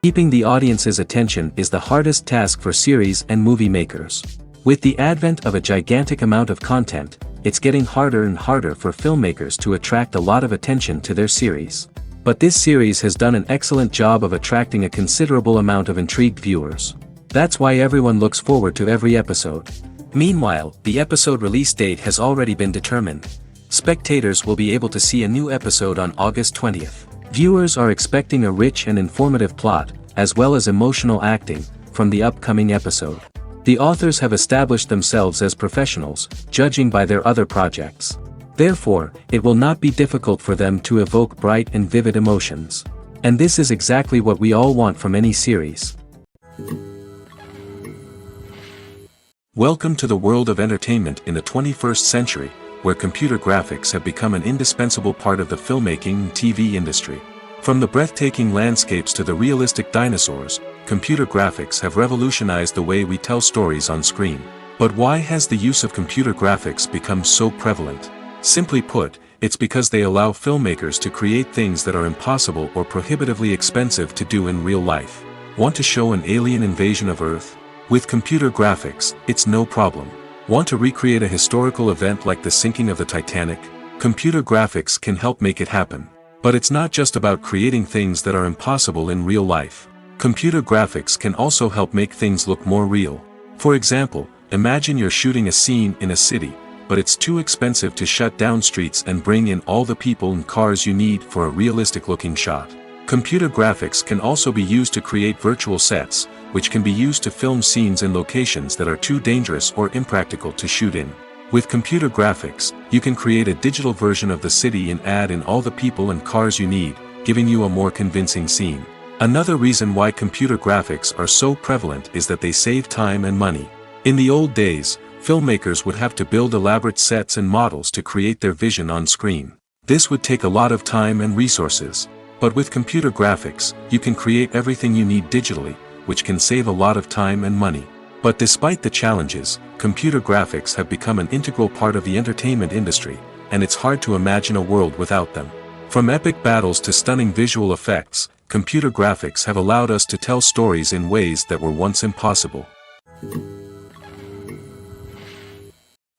Keeping the audience's attention is the hardest task for series and movie makers. With the advent of a gigantic amount of content, it's getting harder and harder for filmmakers to attract a lot of attention to their series. But this series has done an excellent job of attracting a considerable amount of intrigued viewers. That's why everyone looks forward to every episode. Meanwhile, the episode release date has already been determined. Spectators will be able to see a new episode on August 20th. Viewers are expecting a rich and informative plot, as well as emotional acting, from the upcoming episode. The authors have established themselves as professionals, judging by their other projects. Therefore, it will not be difficult for them to evoke bright and vivid emotions. And this is exactly what we all want from any series. Welcome to the world of entertainment in the 21st century, where computer graphics have become an indispensable part of the filmmaking and TV industry. From the breathtaking landscapes to the realistic dinosaurs, computer graphics have revolutionized the way we tell stories on screen. But why has the use of computer graphics become so prevalent? Simply put, it's because they allow filmmakers to create things that are impossible or prohibitively expensive to do in real life. Want to show an alien invasion of Earth? With computer graphics, it's no problem. Want to recreate a historical event like the sinking of the Titanic? Computer graphics can help make it happen. But it's not just about creating things that are impossible in real life. Computer graphics can also help make things look more real. For example, imagine you're shooting a scene in a city, but it's too expensive to shut down streets and bring in all the people and cars you need for a realistic-looking shot. Computer graphics can also be used to create virtual sets, which can be used to film scenes in locations that are too dangerous or impractical to shoot in. With computer graphics, you can create a digital version of the city and add in all the people and cars you need, giving you a more convincing scene. Another reason why computer graphics are so prevalent is that they save time and money. In the old days, filmmakers would have to build elaborate sets and models to create their vision on screen. This would take a lot of time and resources. But with computer graphics, you can create everything you need digitally, which can save a lot of time and money. But despite the challenges, computer graphics have become an integral part of the entertainment industry, and it's hard to imagine a world without them. From epic battles to stunning visual effects, computer graphics have allowed us to tell stories in ways that were once impossible.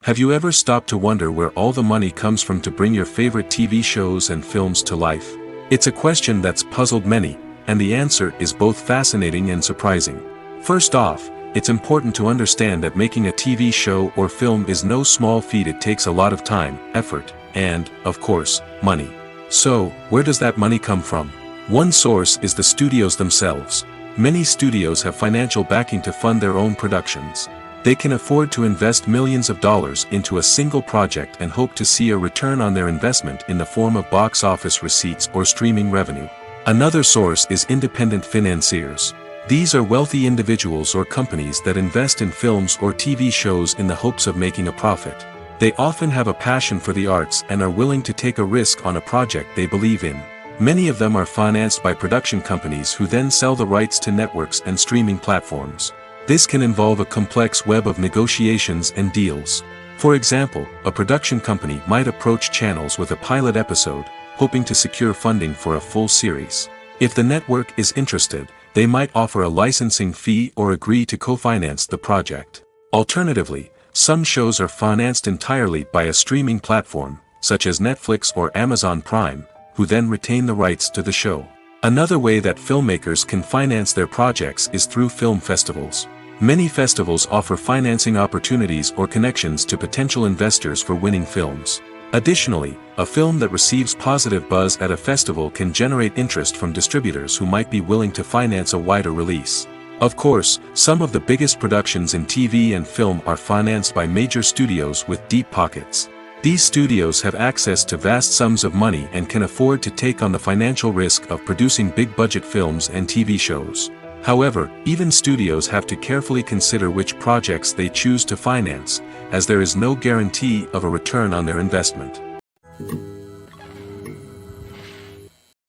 Have you ever stopped to wonder where all the money comes from to bring your favorite TV shows and films to life? It's a question that's puzzled many, and the answer is both fascinating and surprising. First off, it's important to understand that making a TV show or film is no small feat. It takes a lot of time, effort, and, of course, money. So, where does that money come from? One source is the studios themselves. Many studios have financial backing to fund their own productions. They can afford to invest millions of dollars into a single project and hope to see a return on their investment in the form of box office receipts or streaming revenue. Another source is independent financiers. These are wealthy individuals or companies that invest in films or TV shows in the hopes of making a profit. They often have a passion for the arts and are willing to take a risk on a project they believe in. Many of them are financed by production companies who then sell the rights to networks and streaming platforms. This can involve a complex web of negotiations and deals. For example, a production company might approach channels with a pilot episode, hoping to secure funding for a full series. If the network is interested, they might offer a licensing fee or agree to co-finance the project. Alternatively, some shows are financed entirely by a streaming platform, such as Netflix or Amazon Prime, who then retain the rights to the show. Another way that filmmakers can finance their projects is through film festivals. Many festivals offer financing opportunities or connections to potential investors for winning films. Additionally, a film that receives positive buzz at a festival can generate interest from distributors who might be willing to finance a wider release. Of course, some of the biggest productions in TV and film are financed by major studios with deep pockets. These studios have access to vast sums of money and can afford to take on the financial risk of producing big-budget films and TV shows. However, even studios have to carefully consider which projects they choose to finance, as there is no guarantee of a return on their investment.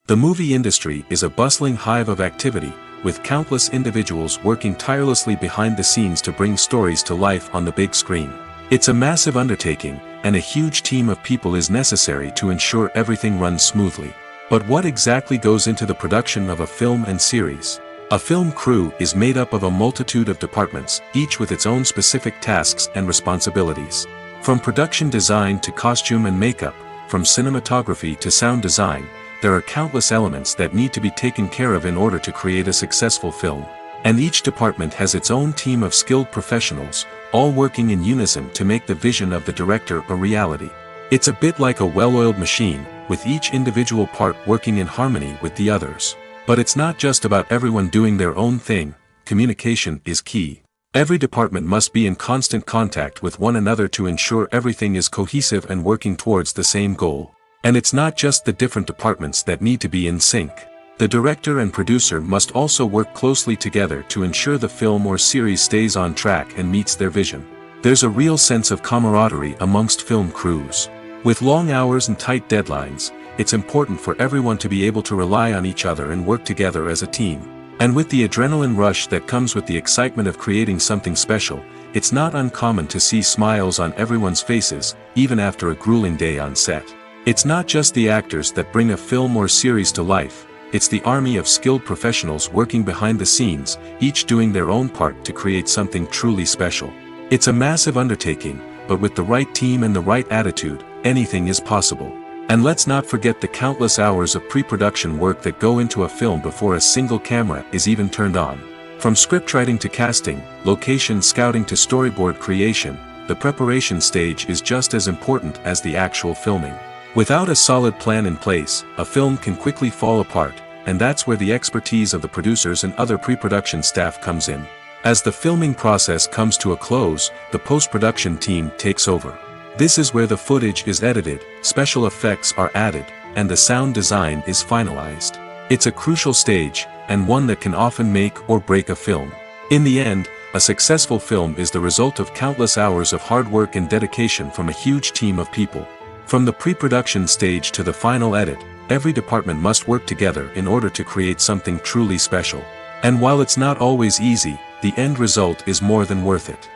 The movie industry is a bustling hive of activity, with countless individuals working tirelessly behind the scenes to bring stories to life on the big screen. It's a massive undertaking, and a huge team of people is necessary to ensure everything runs smoothly. But what exactly goes into the production of a film and series? A film crew is made up of a multitude of departments, each with its own specific tasks and responsibilities. From production design to costume and makeup, from cinematography to sound design, there are countless elements that need to be taken care of in order to create a successful film. And each department has its own team of skilled professionals, all working in unison to make the vision of the director a reality. It's a bit like a well-oiled machine, with each individual part working in harmony with the others. But it's not just about everyone doing their own thing, communication is key. Every department must be in constant contact with one another to ensure everything is cohesive and working towards the same goal. And it's not just the different departments that need to be in sync. The director and producer must also work closely together to ensure the film or series stays on track and meets their vision. There's a real sense of camaraderie amongst film crews. With long hours and tight deadlines, it's important for everyone to be able to rely on each other and work together as a team. And with the adrenaline rush that comes with the excitement of creating something special, it's not uncommon to see smiles on everyone's faces, even after a grueling day on set. It's not just the actors that bring a film or series to life, it's the army of skilled professionals working behind the scenes, each doing their own part to create something truly special. It's a massive undertaking, but with the right team and the right attitude, anything is possible. And let's not forget the countless hours of pre-production work that go into a film before a single camera is even turned on. From scriptwriting to casting, location scouting to storyboard creation, the preparation stage is just as important as the actual filming. Without a solid plan in place, a film can quickly fall apart, and that's where the expertise of the producers and other pre-production staff comes in. As the filming process comes to a close, the post-production team takes over. This is where the footage is edited, special effects are added, and the sound design is finalized. It's a crucial stage, and one that can often make or break a film. In the end, a successful film is the result of countless hours of hard work and dedication from a huge team of people. From the pre-production stage to the final edit, every department must work together in order to create something truly special. And while it's not always easy, the end result is more than worth it.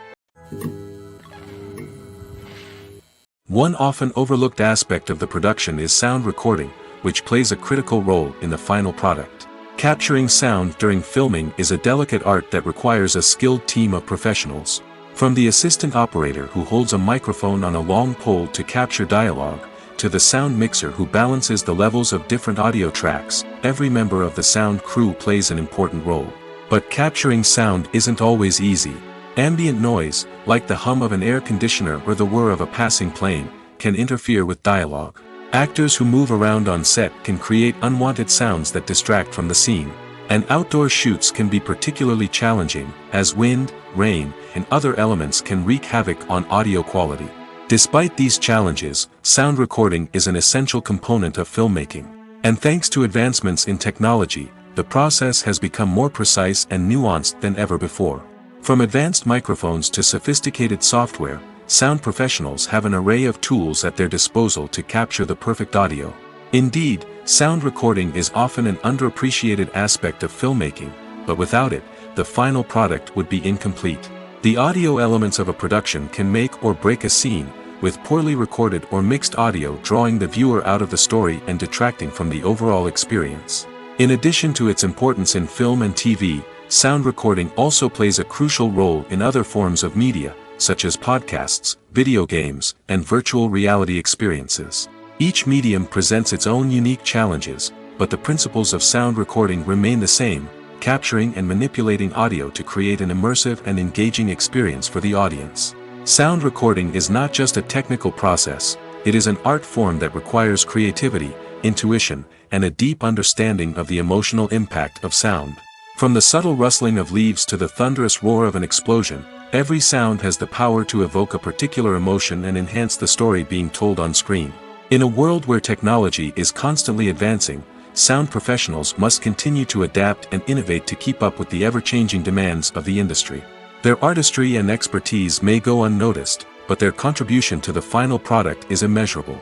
One often overlooked aspect of the production is sound recording, which plays a critical role in the final product. Capturing sound during filming is a delicate art that requires a skilled team of professionals. From the assistant operator who holds a microphone on a long pole to capture dialogue, to the sound mixer who balances the levels of different audio tracks, every member of the sound crew plays an important role. But capturing sound isn't always easy. Ambient noise, like the hum of an air conditioner or the whir of a passing plane, can interfere with dialogue. Actors who move around on set can create unwanted sounds that distract from the scene. And outdoor shoots can be particularly challenging, as wind, rain, and other elements can wreak havoc on audio quality. Despite these challenges, sound recording is an essential component of filmmaking. And thanks to advancements in technology, the process has become more precise and nuanced than ever before. From advanced microphones to sophisticated software, sound professionals have an array of tools at their disposal to capture the perfect audio. Indeed, sound recording is often an underappreciated aspect of filmmaking, but without it, the final product would be incomplete. The audio elements of a production can make or break a scene, with poorly recorded or mixed audio drawing the viewer out of the story and detracting from the overall experience. In addition to its importance in film and TV, sound recording also plays a crucial role in other forms of media, such as podcasts, video games, and virtual reality experiences. Each medium presents its own unique challenges, but the principles of sound recording remain the same, capturing and manipulating audio to create an immersive and engaging experience for the audience. Sound recording is not just a technical process, it is an art form that requires creativity, intuition, and a deep understanding of the emotional impact of sound. From the subtle rustling of leaves to the thunderous roar of an explosion, every sound has the power to evoke a particular emotion and enhance the story being told on screen. In a world where technology is constantly advancing, sound professionals must continue to adapt and innovate to keep up with the ever-changing demands of the industry. Their artistry and expertise may go unnoticed, but their contribution to the final product is immeasurable.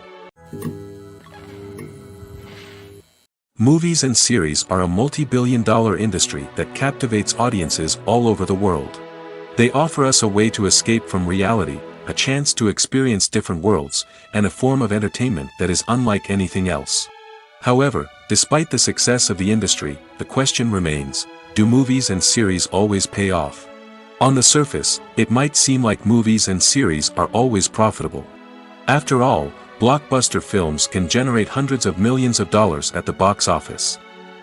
Movies and series are a multi-billion-dollar industry that captivates audiences all over the world. They offer us a way to escape from reality, a chance to experience different worlds, and a form of entertainment that is unlike anything else. However, despite the success of the industry, the question remains, do movies and series always pay off? On the surface, it might seem like movies and series are always profitable. After all, blockbuster films can generate hundreds of millions of dollars at the box office.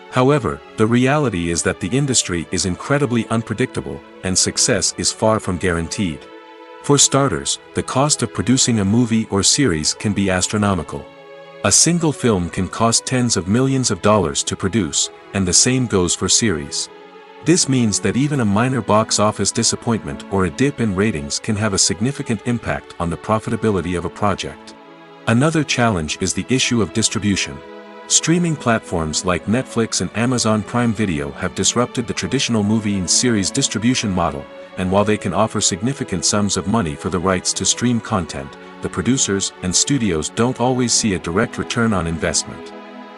However, the reality is that the industry is incredibly unpredictable, and success is far from guaranteed. For starters, the cost of producing a movie or series can be astronomical. A single film can cost tens of millions of dollars to produce, and the same goes for series. This means that even a minor box office disappointment or a dip in ratings can have a significant impact on the profitability of a project. Another challenge is the issue of distribution. Streaming platforms like Netflix and Amazon Prime Video have disrupted the traditional movie and series distribution model, and while they can offer significant sums of money for the rights to stream content, the producers and studios don't always see a direct return on investment.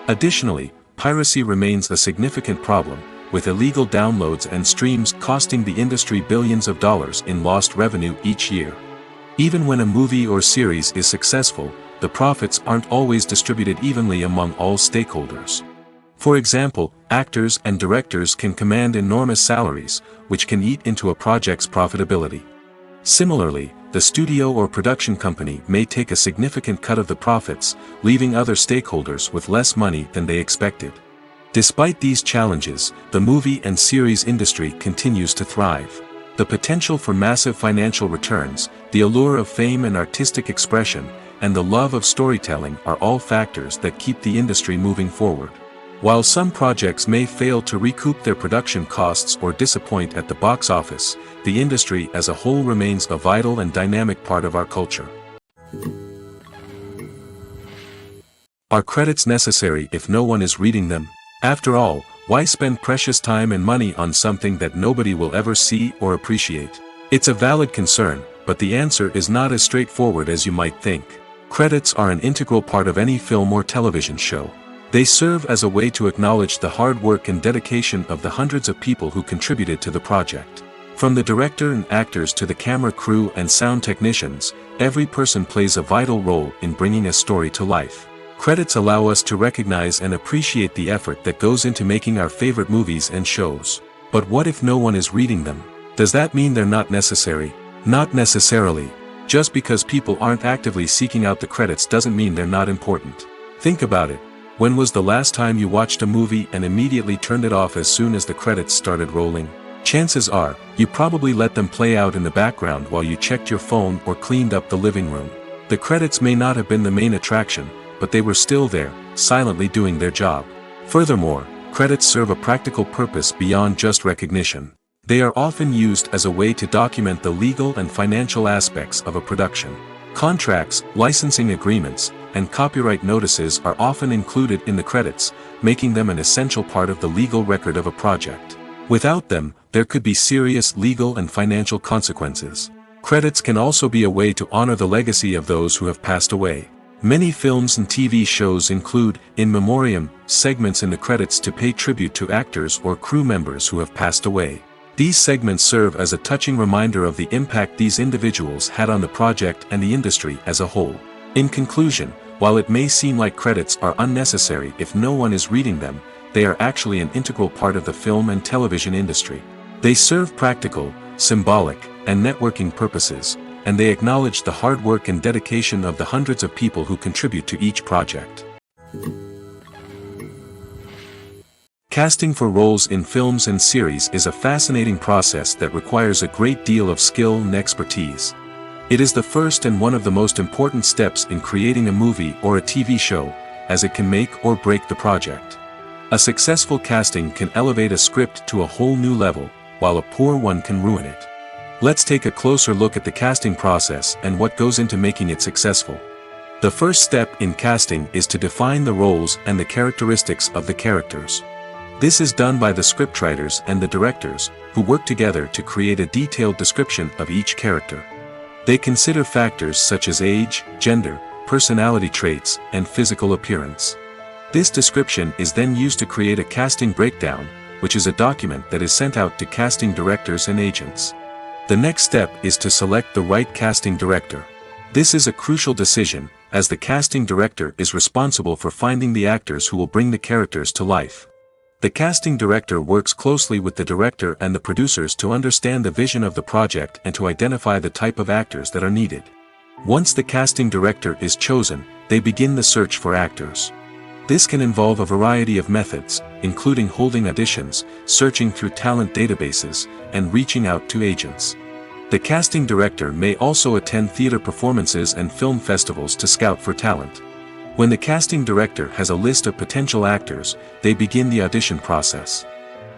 Additionally, piracy remains a significant problem, with illegal downloads and streams costing the industry billions of dollars in lost revenue each year. Even when a movie or series is successful, the profits aren't always distributed evenly among all stakeholders. For example, actors and directors can command enormous salaries, which can eat into a project's profitability. Similarly, the studio or production company may take a significant cut of the profits, leaving other stakeholders with less money than they expected. Despite these challenges, the movie and series industry continues to thrive. The potential for massive financial returns, the allure of fame and artistic expression, and the love of storytelling are all factors that keep the industry moving forward. While some projects may fail to recoup their production costs or disappoint at the box office, the industry as a whole remains a vital and dynamic part of our culture. Are credits necessary if no one is reading them? After all, why spend precious time and money on something that nobody will ever see or appreciate? It's a valid concern, but the answer is not as straightforward as you might think. Credits are an integral part of any film or television show. They serve as a way to acknowledge the hard work and dedication of the hundreds of people who contributed to the project. From the director and actors to the camera crew and sound technicians, every person plays a vital role in bringing a story to life. Credits allow us to recognize and appreciate the effort that goes into making our favorite movies and shows. But what if no one is reading them? Does that mean they're not necessary? Not necessarily. Just because people aren't actively seeking out the credits doesn't mean they're not important. Think about it. When was the last time you watched a movie and immediately turned it off as soon as the credits started rolling? Chances are, you probably let them play out in the background while you checked your phone or cleaned up the living room. The credits may not have been the main attraction, but they were still there, silently doing their job. Furthermore, credits serve a practical purpose beyond just recognition. They are often used as a way to document the legal and financial aspects of a production. Contracts, licensing agreements, and copyright notices are often included in the credits, making them an essential part of the legal record of a project. Without them, there could be serious legal and financial consequences. Credits can also be a way to honor the legacy of those who have passed away. Many films and TV shows include, in memoriam, segments in the credits to pay tribute to actors or crew members who have passed away. These segments serve as a touching reminder of the impact these individuals had on the project and the industry as a whole. In conclusion, while it may seem like credits are unnecessary if no one is reading them, they are actually an integral part of the film and television industry. They serve practical, symbolic, and networking purposes, and they acknowledge the hard work and dedication of the hundreds of people who contribute to each project. Casting for roles in films and series is a fascinating process that requires a great deal of skill and expertise. It is the first and one of the most important steps in creating a movie or a TV show, as it can make or break the project. A successful casting can elevate a script to a whole new level, while a poor one can ruin it. Let's take a closer look at the casting process and what goes into making it successful. The first step in casting is to define the roles and the characteristics of the characters. This is done by the scriptwriters and the directors, who work together to create a detailed description of each character. They consider factors such as age, gender, personality traits, and physical appearance. This description is then used to create a casting breakdown, which is a document that is sent out to casting directors and agents. The next step is to select the right casting director. This is a crucial decision, as the casting director is responsible for finding the actors who will bring the characters to life. The casting director works closely with the director and the producers to understand the vision of the project and to identify the type of actors that are needed. Once the casting director is chosen, they begin the search for actors. This can involve a variety of methods, including holding auditions, searching through talent databases, and reaching out to agents. The casting director may also attend theater performances and film festivals to scout for talent. When the casting director has a list of potential actors, they begin the audition process.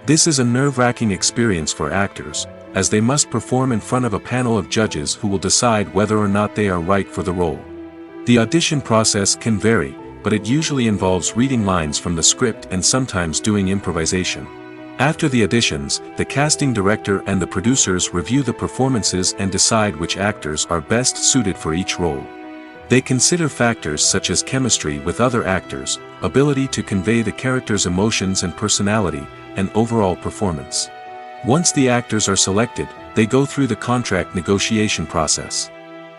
This is a nerve-wracking experience for actors, as they must perform in front of a panel of judges who will decide whether or not they are right for the role. The audition process can vary, but it usually involves reading lines from the script and sometimes doing improvisation. After the auditions, the casting director and the producers review the performances and decide which actors are best suited for each role. They consider factors such as chemistry with other actors, ability to convey the character's emotions and personality, and overall performance. Once the actors are selected, they go through the contract negotiation process.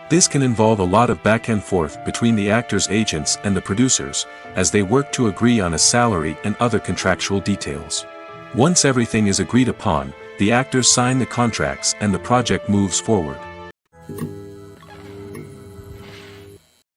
This can involve a lot of back and forth between the actors' agents and the producers, as they work to agree on a salary and other contractual details. Once everything is agreed upon, the actors sign the contracts and the project moves forward.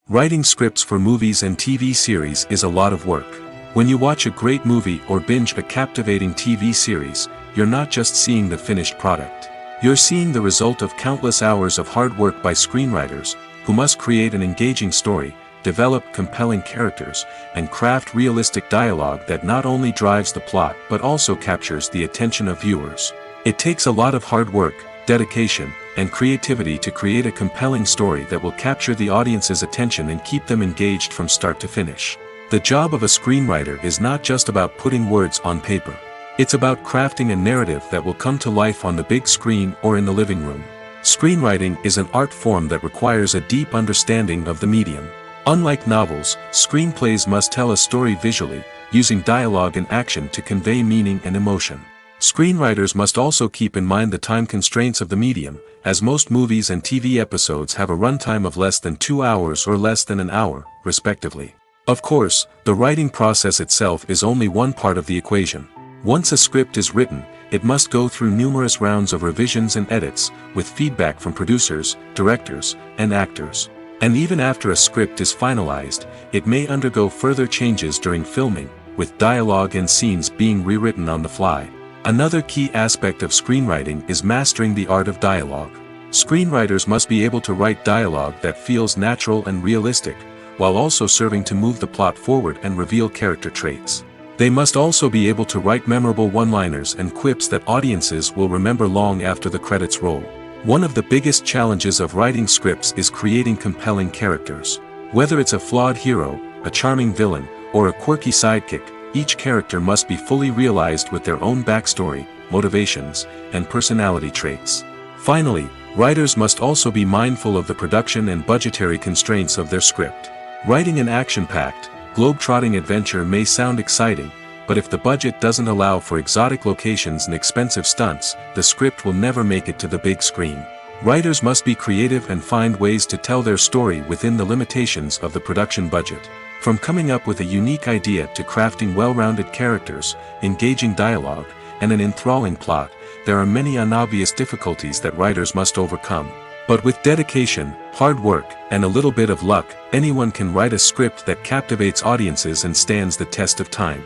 Writing scripts for movies and TV series is a lot of work. When you watch a great movie or binge a captivating TV series, you're not just seeing the finished product. You're seeing the result of countless hours of hard work by screenwriters, who must create an engaging story, develop compelling characters, and craft realistic dialogue that not only drives the plot but also captures the attention of viewers. It takes a lot of hard work, dedication, and creativity to create a compelling story that will capture the audience's attention and keep them engaged from start to finish. The job of a screenwriter is not just about putting words on paper. It's about crafting a narrative that will come to life on the big screen or in the living room. Screenwriting is an art form that requires a deep understanding of the medium. Unlike novels, screenplays must tell a story visually, using dialogue and action to convey meaning and emotion. Screenwriters must also keep in mind the time constraints of the medium, as most movies and TV episodes have a runtime of less than 2 hours or less than an hour, respectively. Of course, the writing process itself is only one part of the equation. Once a script is written, it must go through numerous rounds of revisions and edits, with feedback from producers, directors, and actors. And even after a script is finalized, it may undergo further changes during filming, with dialogue and scenes being rewritten on the fly. Another key aspect of screenwriting is mastering the art of dialogue. Screenwriters must be able to write dialogue that feels natural and realistic, while also serving to move the plot forward and reveal character traits. They must also be able to write memorable one-liners and quips that audiences will remember long after the credits roll. One of the biggest challenges of writing scripts is creating compelling characters. Whether it's a flawed hero, a charming villain, or a quirky sidekick, each character must be fully realized with their own backstory, motivations, and personality traits. Finally, writers must also be mindful of the production and budgetary constraints of their script. Writing an action-packed, globe-trotting adventure may sound exciting, but if the budget doesn't allow for exotic locations and expensive stunts, the script will never make it to the big screen. Writers must be creative and find ways to tell their story within the limitations of the production budget. From coming up with a unique idea to crafting well-rounded characters, engaging dialogue, and an enthralling plot, there are many unobvious difficulties that writers must overcome. But with dedication, hard work, and a little bit of luck, anyone can write a script that captivates audiences and stands the test of time.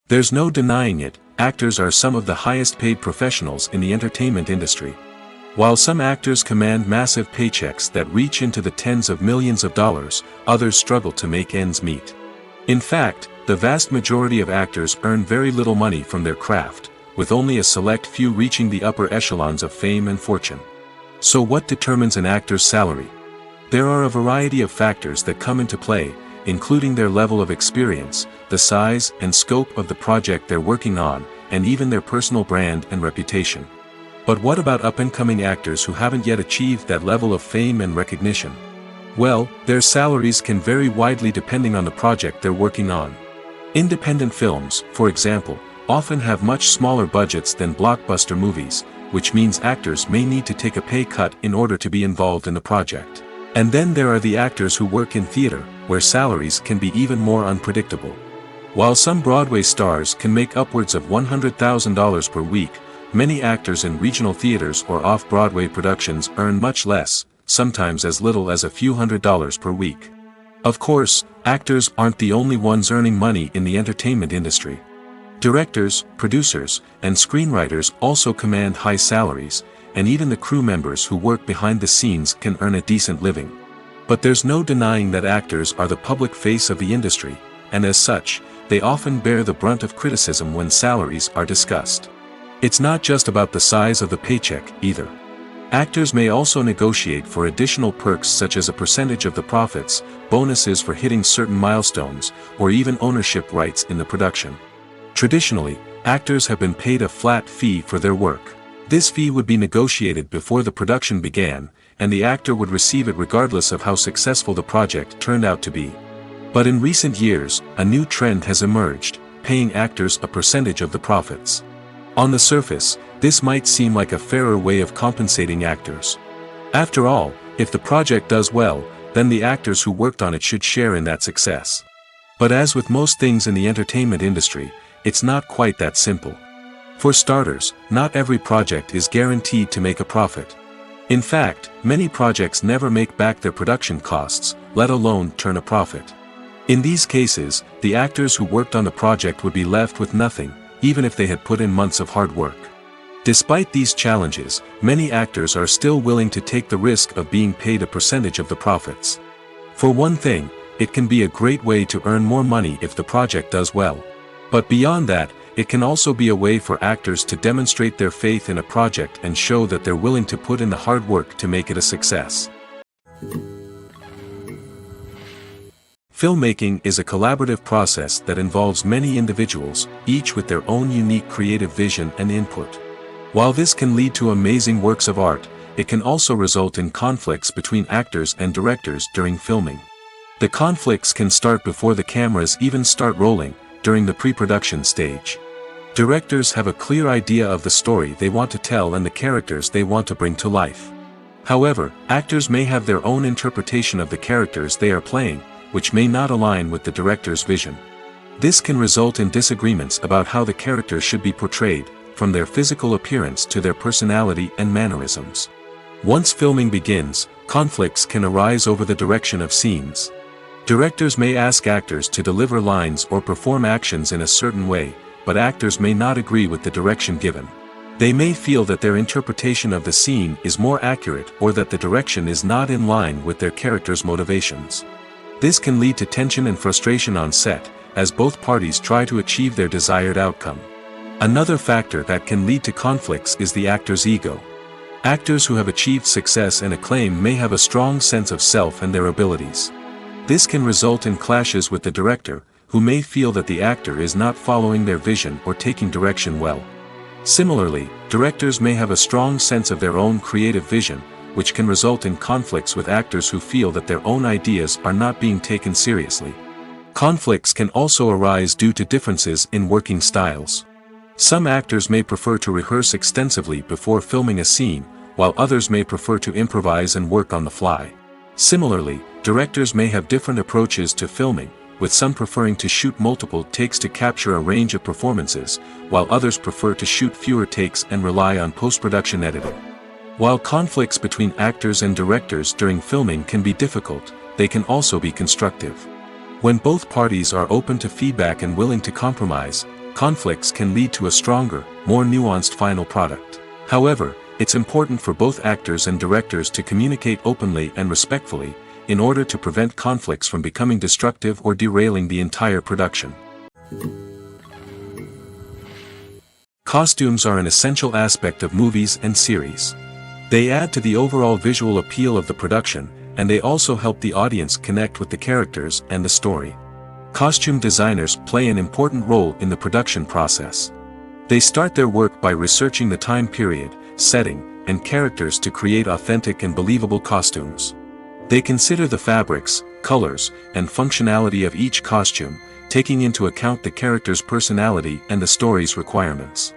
There's no denying it, actors are some of the highest-paid professionals in the entertainment industry. While some actors command massive paychecks that reach into the tens of millions of dollars, others struggle to make ends meet. In fact, the vast majority of actors earn very little money from their craft, with only a select few reaching the upper echelons of fame and fortune. So what determines an actor's salary? There are a variety of factors that come into play, including their level of experience, the size and scope of the project they're working on, and even their personal brand and reputation. But what about up-and-coming actors who haven't yet achieved that level of fame and recognition? Well, their salaries can vary widely depending on the project they're working on. Independent films, for example, often have much smaller budgets than blockbuster movies, which means actors may need to take a pay cut in order to be involved in the project. And then there are the actors who work in theater, where salaries can be even more unpredictable. While some Broadway stars can make upwards of $100,000 per week, many actors in regional theaters or off-Broadway productions earn much less, sometimes as little as a few $100s per week. Of course, actors aren't the only ones earning money in the entertainment industry. Directors, producers, and screenwriters also command high salaries, and even the crew members who work behind the scenes can earn a decent living. But there's no denying that actors are the public face of the industry, and as such, they often bear the brunt of criticism when salaries are discussed. It's not just about the size of the paycheck, either. Actors may also negotiate for additional perks such as a percentage of the profits, bonuses for hitting certain milestones, or even ownership rights in the production. Traditionally, actors have been paid a flat fee for their work. This fee would be negotiated before the production began, and the actor would receive it regardless of how successful the project turned out to be. But in recent years, a new trend has emerged, paying actors a percentage of the profits. On the surface, this might seem like a fairer way of compensating actors. After all, if the project does well, then the actors who worked on it should share in that success. But as with most things in the entertainment industry, it's not quite that simple. For starters, not every project is guaranteed to make a profit. In fact, many projects never make back their production costs, let alone turn a profit. In these cases, the actors who worked on the project would be left with nothing, even if they had put in months of hard work. Despite these challenges, many actors are still willing to take the risk of being paid a percentage of the profits. For one thing, it can be a great way to earn more money if the project does well. But beyond that, it can also be a way for actors to demonstrate their faith in a project and show that they're willing to put in the hard work to make it a success. Filmmaking is a collaborative process that involves many individuals, each with their own unique creative vision and input. While this can lead to amazing works of art, it can also result in conflicts between actors and directors during filming. The conflicts can start before the cameras even start rolling, during the pre-production stage. Directors have a clear idea of the story they want to tell and the characters they want to bring to life. However, actors may have their own interpretation of the characters they are playing, which may not align with the director's vision. This can result in disagreements about how the characters should be portrayed, from their physical appearance to their personality and mannerisms. Once filming begins, conflicts can arise over the direction of scenes. Directors may ask actors to deliver lines or perform actions in a certain way, but actors may not agree with the direction given. They may feel that their interpretation of the scene is more accurate or that the direction is not in line with their character's motivations. This can lead to tension and frustration on set, as both parties try to achieve their desired outcome. Another factor that can lead to conflicts is the actor's ego. Actors who have achieved success and acclaim may have a strong sense of self and their abilities. This can result in clashes with the director, who may feel that the actor is not following their vision or taking direction well. Similarly, directors may have a strong sense of their own creative vision, which can result in conflicts with actors who feel that their own ideas are not being taken seriously. Conflicts can also arise due to differences in working styles. Some actors may prefer to rehearse extensively before filming a scene, while others may prefer to improvise and work on the fly. Similarly, directors may have different approaches to filming, with some preferring to shoot multiple takes to capture a range of performances, while others prefer to shoot fewer takes and rely on post-production editing. While conflicts between actors and directors during filming can be difficult, they can also be constructive. When both parties are open to feedback and willing to compromise, conflicts can lead to a stronger, more nuanced final product. However, it's important for both actors and directors to communicate openly and respectfully, in order to prevent conflicts from becoming destructive or derailing the entire production. Costumes are an essential aspect of movies and series. They add to the overall visual appeal of the production, and they also help the audience connect with the characters and the story. Costume designers play an important role in the production process. They start their work by researching the time period, setting, and characters to create authentic and believable costumes. They consider the fabrics, colors, and functionality of each costume, taking into account the character's personality and the story's requirements.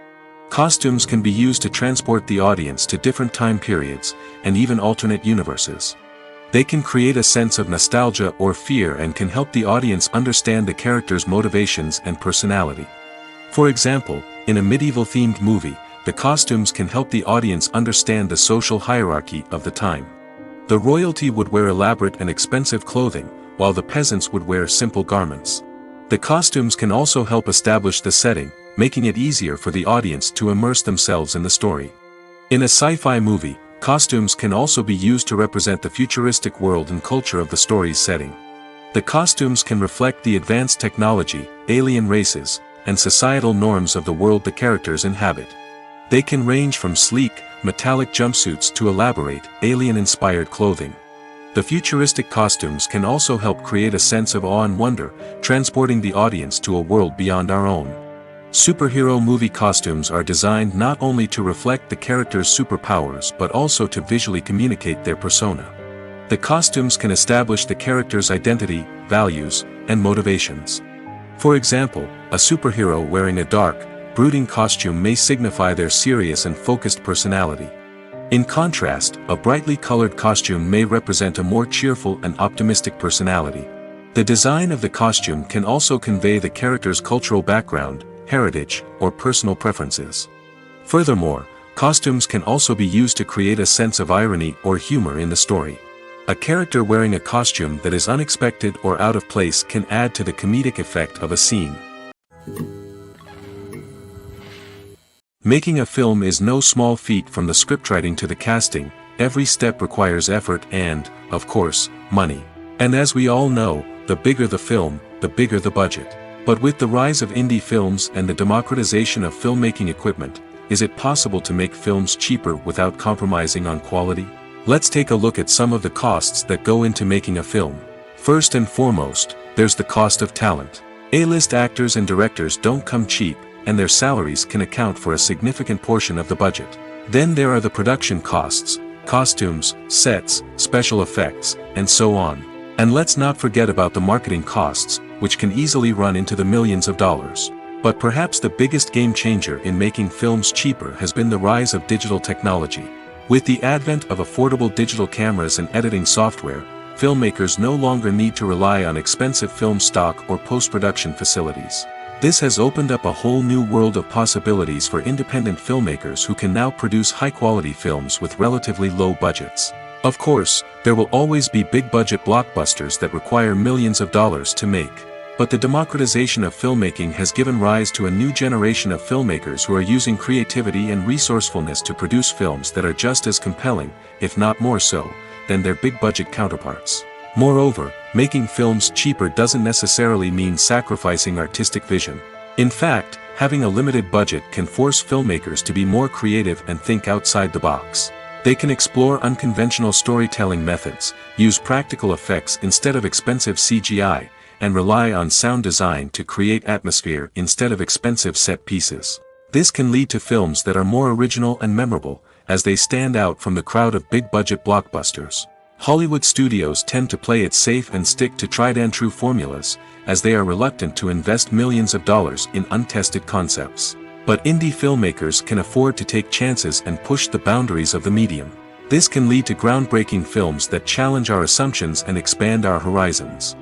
Costumes can be used to transport the audience to different time periods, and even alternate universes. They can create a sense of nostalgia or fear and can help the audience understand the character's motivations and personality. For example, in a medieval-themed movie, the costumes can help the audience understand the social hierarchy of the time. The royalty would wear elaborate and expensive clothing, while the peasants would wear simple garments. The costumes can also help establish the setting, making it easier for the audience to immerse themselves in the story. In a sci-fi movie, costumes can also be used to represent the futuristic world and culture of the story's setting. The costumes can reflect the advanced technology, alien races, and societal norms of the world the characters inhabit. They can range from sleek, metallic jumpsuits to elaborate, alien-inspired clothing. The futuristic costumes can also help create a sense of awe and wonder, transporting the audience to a world beyond our own. Superhero movie costumes are designed not only to reflect the character's superpowers but also to visually communicate their persona. The costumes can establish the character's identity, values, and motivations. For example, a superhero wearing a dark, brooding costume may signify their serious and focused personality. In contrast, a brightly colored costume may represent a more cheerful and optimistic personality. The design of the costume can also convey the character's cultural background, heritage, or personal preferences. Furthermore, costumes can also be used to create a sense of irony or humor in the story. A character wearing a costume that is unexpected or out of place can add to the comedic effect of a scene. Making a film is no small feat. From the scriptwriting to the casting, every step requires effort and, of course, money. And as we all know, the bigger the film, the bigger the budget. But with the rise of indie films and the democratization of filmmaking equipment, is it possible to make films cheaper without compromising on quality? Let's take a look at some of the costs that go into making a film. First and foremost, there's the cost of talent. A-list actors and directors don't come cheap, and their salaries can account for a significant portion of the budget. Then there are the production costs, costumes, sets, special effects, and so on. And let's not forget about the marketing costs, which can easily run into the millions of dollars. But perhaps the biggest game changer in making films cheaper has been the rise of digital technology. With the advent of affordable digital cameras and editing software, filmmakers no longer need to rely on expensive film stock or post-production facilities. This has opened up a whole new world of possibilities for independent filmmakers who can now produce high-quality films with relatively low budgets. Of course, there will always be big-budget blockbusters that require millions of dollars to make. But the democratization of filmmaking has given rise to a new generation of filmmakers who are using creativity and resourcefulness to produce films that are just as compelling, if not more so, than their big-budget counterparts. Moreover, making films cheaper doesn't necessarily mean sacrificing artistic vision. In fact, having a limited budget can force filmmakers to be more creative and think outside the box. They can explore unconventional storytelling methods, use practical effects instead of expensive CGI, and rely on sound design to create atmosphere instead of expensive set pieces. This can lead to films that are more original and memorable, as they stand out from the crowd of big-budget blockbusters. Hollywood studios tend to play it safe and stick to tried-and-true formulas, as they are reluctant to invest millions of dollars in untested concepts. But indie filmmakers can afford to take chances and push the boundaries of the medium. This can lead to groundbreaking films that challenge our assumptions and expand our horizons.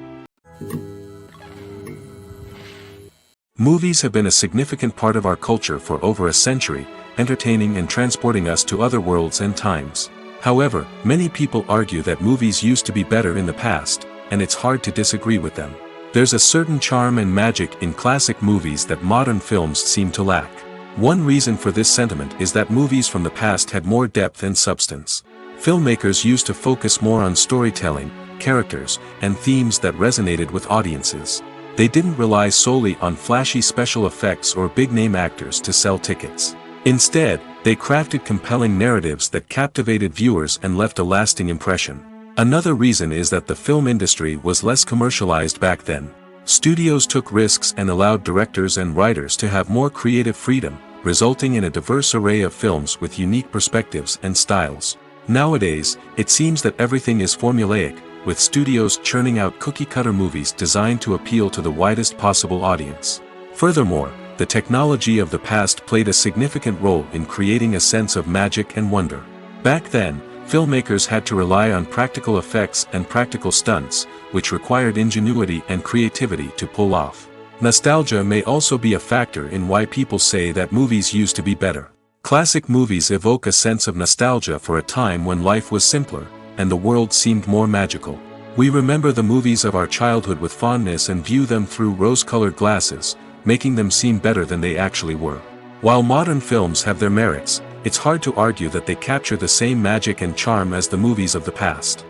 Movies have been a significant part of our culture for over a century, entertaining and transporting us to other worlds and times. However, many people argue that movies used to be better in the past, and it's hard to disagree with them. There's a certain charm and magic in classic movies that modern films seem to lack. One reason for this sentiment is that movies from the past had more depth and substance. Filmmakers used to focus more on storytelling, characters, and themes that resonated with audiences. They didn't rely solely on flashy special effects or big-name actors to sell tickets. Instead, they crafted compelling narratives that captivated viewers and left a lasting impression. Another reason is that the film industry was less commercialized back then. Studios took risks and allowed directors and writers to have more creative freedom, resulting in a diverse array of films with unique perspectives and styles. Nowadays, it seems that everything is formulaic, with studios churning out cookie-cutter movies designed to appeal to the widest possible audience. Furthermore, the technology of the past played a significant role in creating a sense of magic and wonder. Back then, filmmakers had to rely on practical effects and practical stunts, which required ingenuity and creativity to pull off. Nostalgia may also be a factor in why people say that movies used to be better. Classic movies evoke a sense of nostalgia for a time when life was simpler, and the world seemed more magical. We remember the movies of our childhood with fondness and view them through rose-colored glasses, making them seem better than they actually were. While modern films have their merits, it's hard to argue that they capture the same magic and charm as the movies of the past.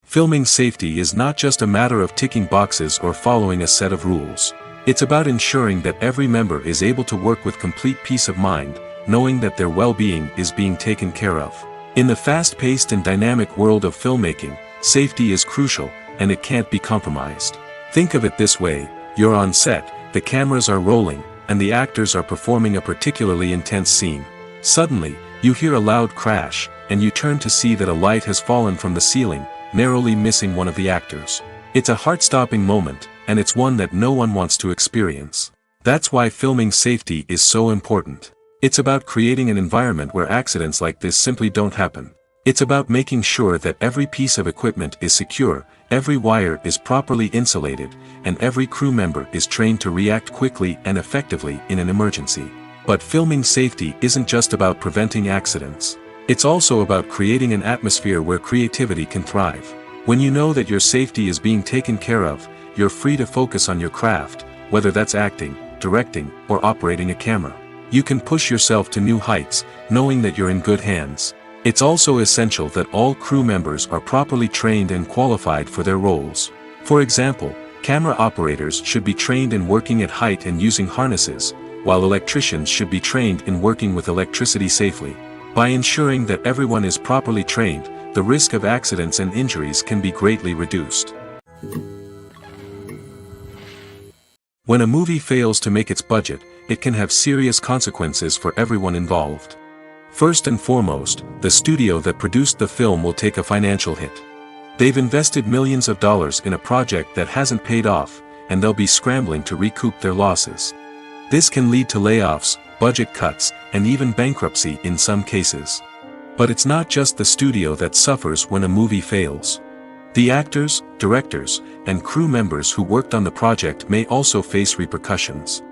Filming safety is not just a matter of ticking boxes or following a set of rules. It's about ensuring that every member is able to work with complete peace of mind, knowing that their well-being is being taken care of. In the fast-paced and dynamic world of filmmaking, safety is crucial, and it can't be compromised. Think of it this way: you're on set, the cameras are rolling, and the actors are performing a particularly intense scene. Suddenly, you hear a loud crash, and you turn to see that a light has fallen from the ceiling, narrowly missing one of the actors. It's a heart-stopping moment, and it's one that no one wants to experience. That's why filming safety is so important. It's about creating an environment where accidents like this simply don't happen. It's about making sure that every piece of equipment is secure, every wire is properly insulated, and every crew member is trained to react quickly and effectively in an emergency. But filming safety isn't just about preventing accidents. It's also about creating an atmosphere where creativity can thrive. When you know that your safety is being taken care of, you're free to focus on your craft, whether that's acting, directing, or operating a camera. You can push yourself to new heights, knowing that you're in good hands. It's also essential that all crew members are properly trained and qualified for their roles. For example, camera operators should be trained in working at height and using harnesses, while electricians should be trained in working with electricity safely. By ensuring that everyone is properly trained, the risk of accidents and injuries can be greatly reduced. When a movie fails to make its budget, it can have serious consequences for everyone involved. First and foremost, the studio that produced the film will take a financial hit. They've invested millions of dollars in a project that hasn't paid off, and they'll be scrambling to recoup their losses. This can lead to layoffs, budget cuts, and even bankruptcy in some cases. But it's not just the studio that suffers when a movie fails. The actors, directors, and crew members who worked on the project may also face repercussions.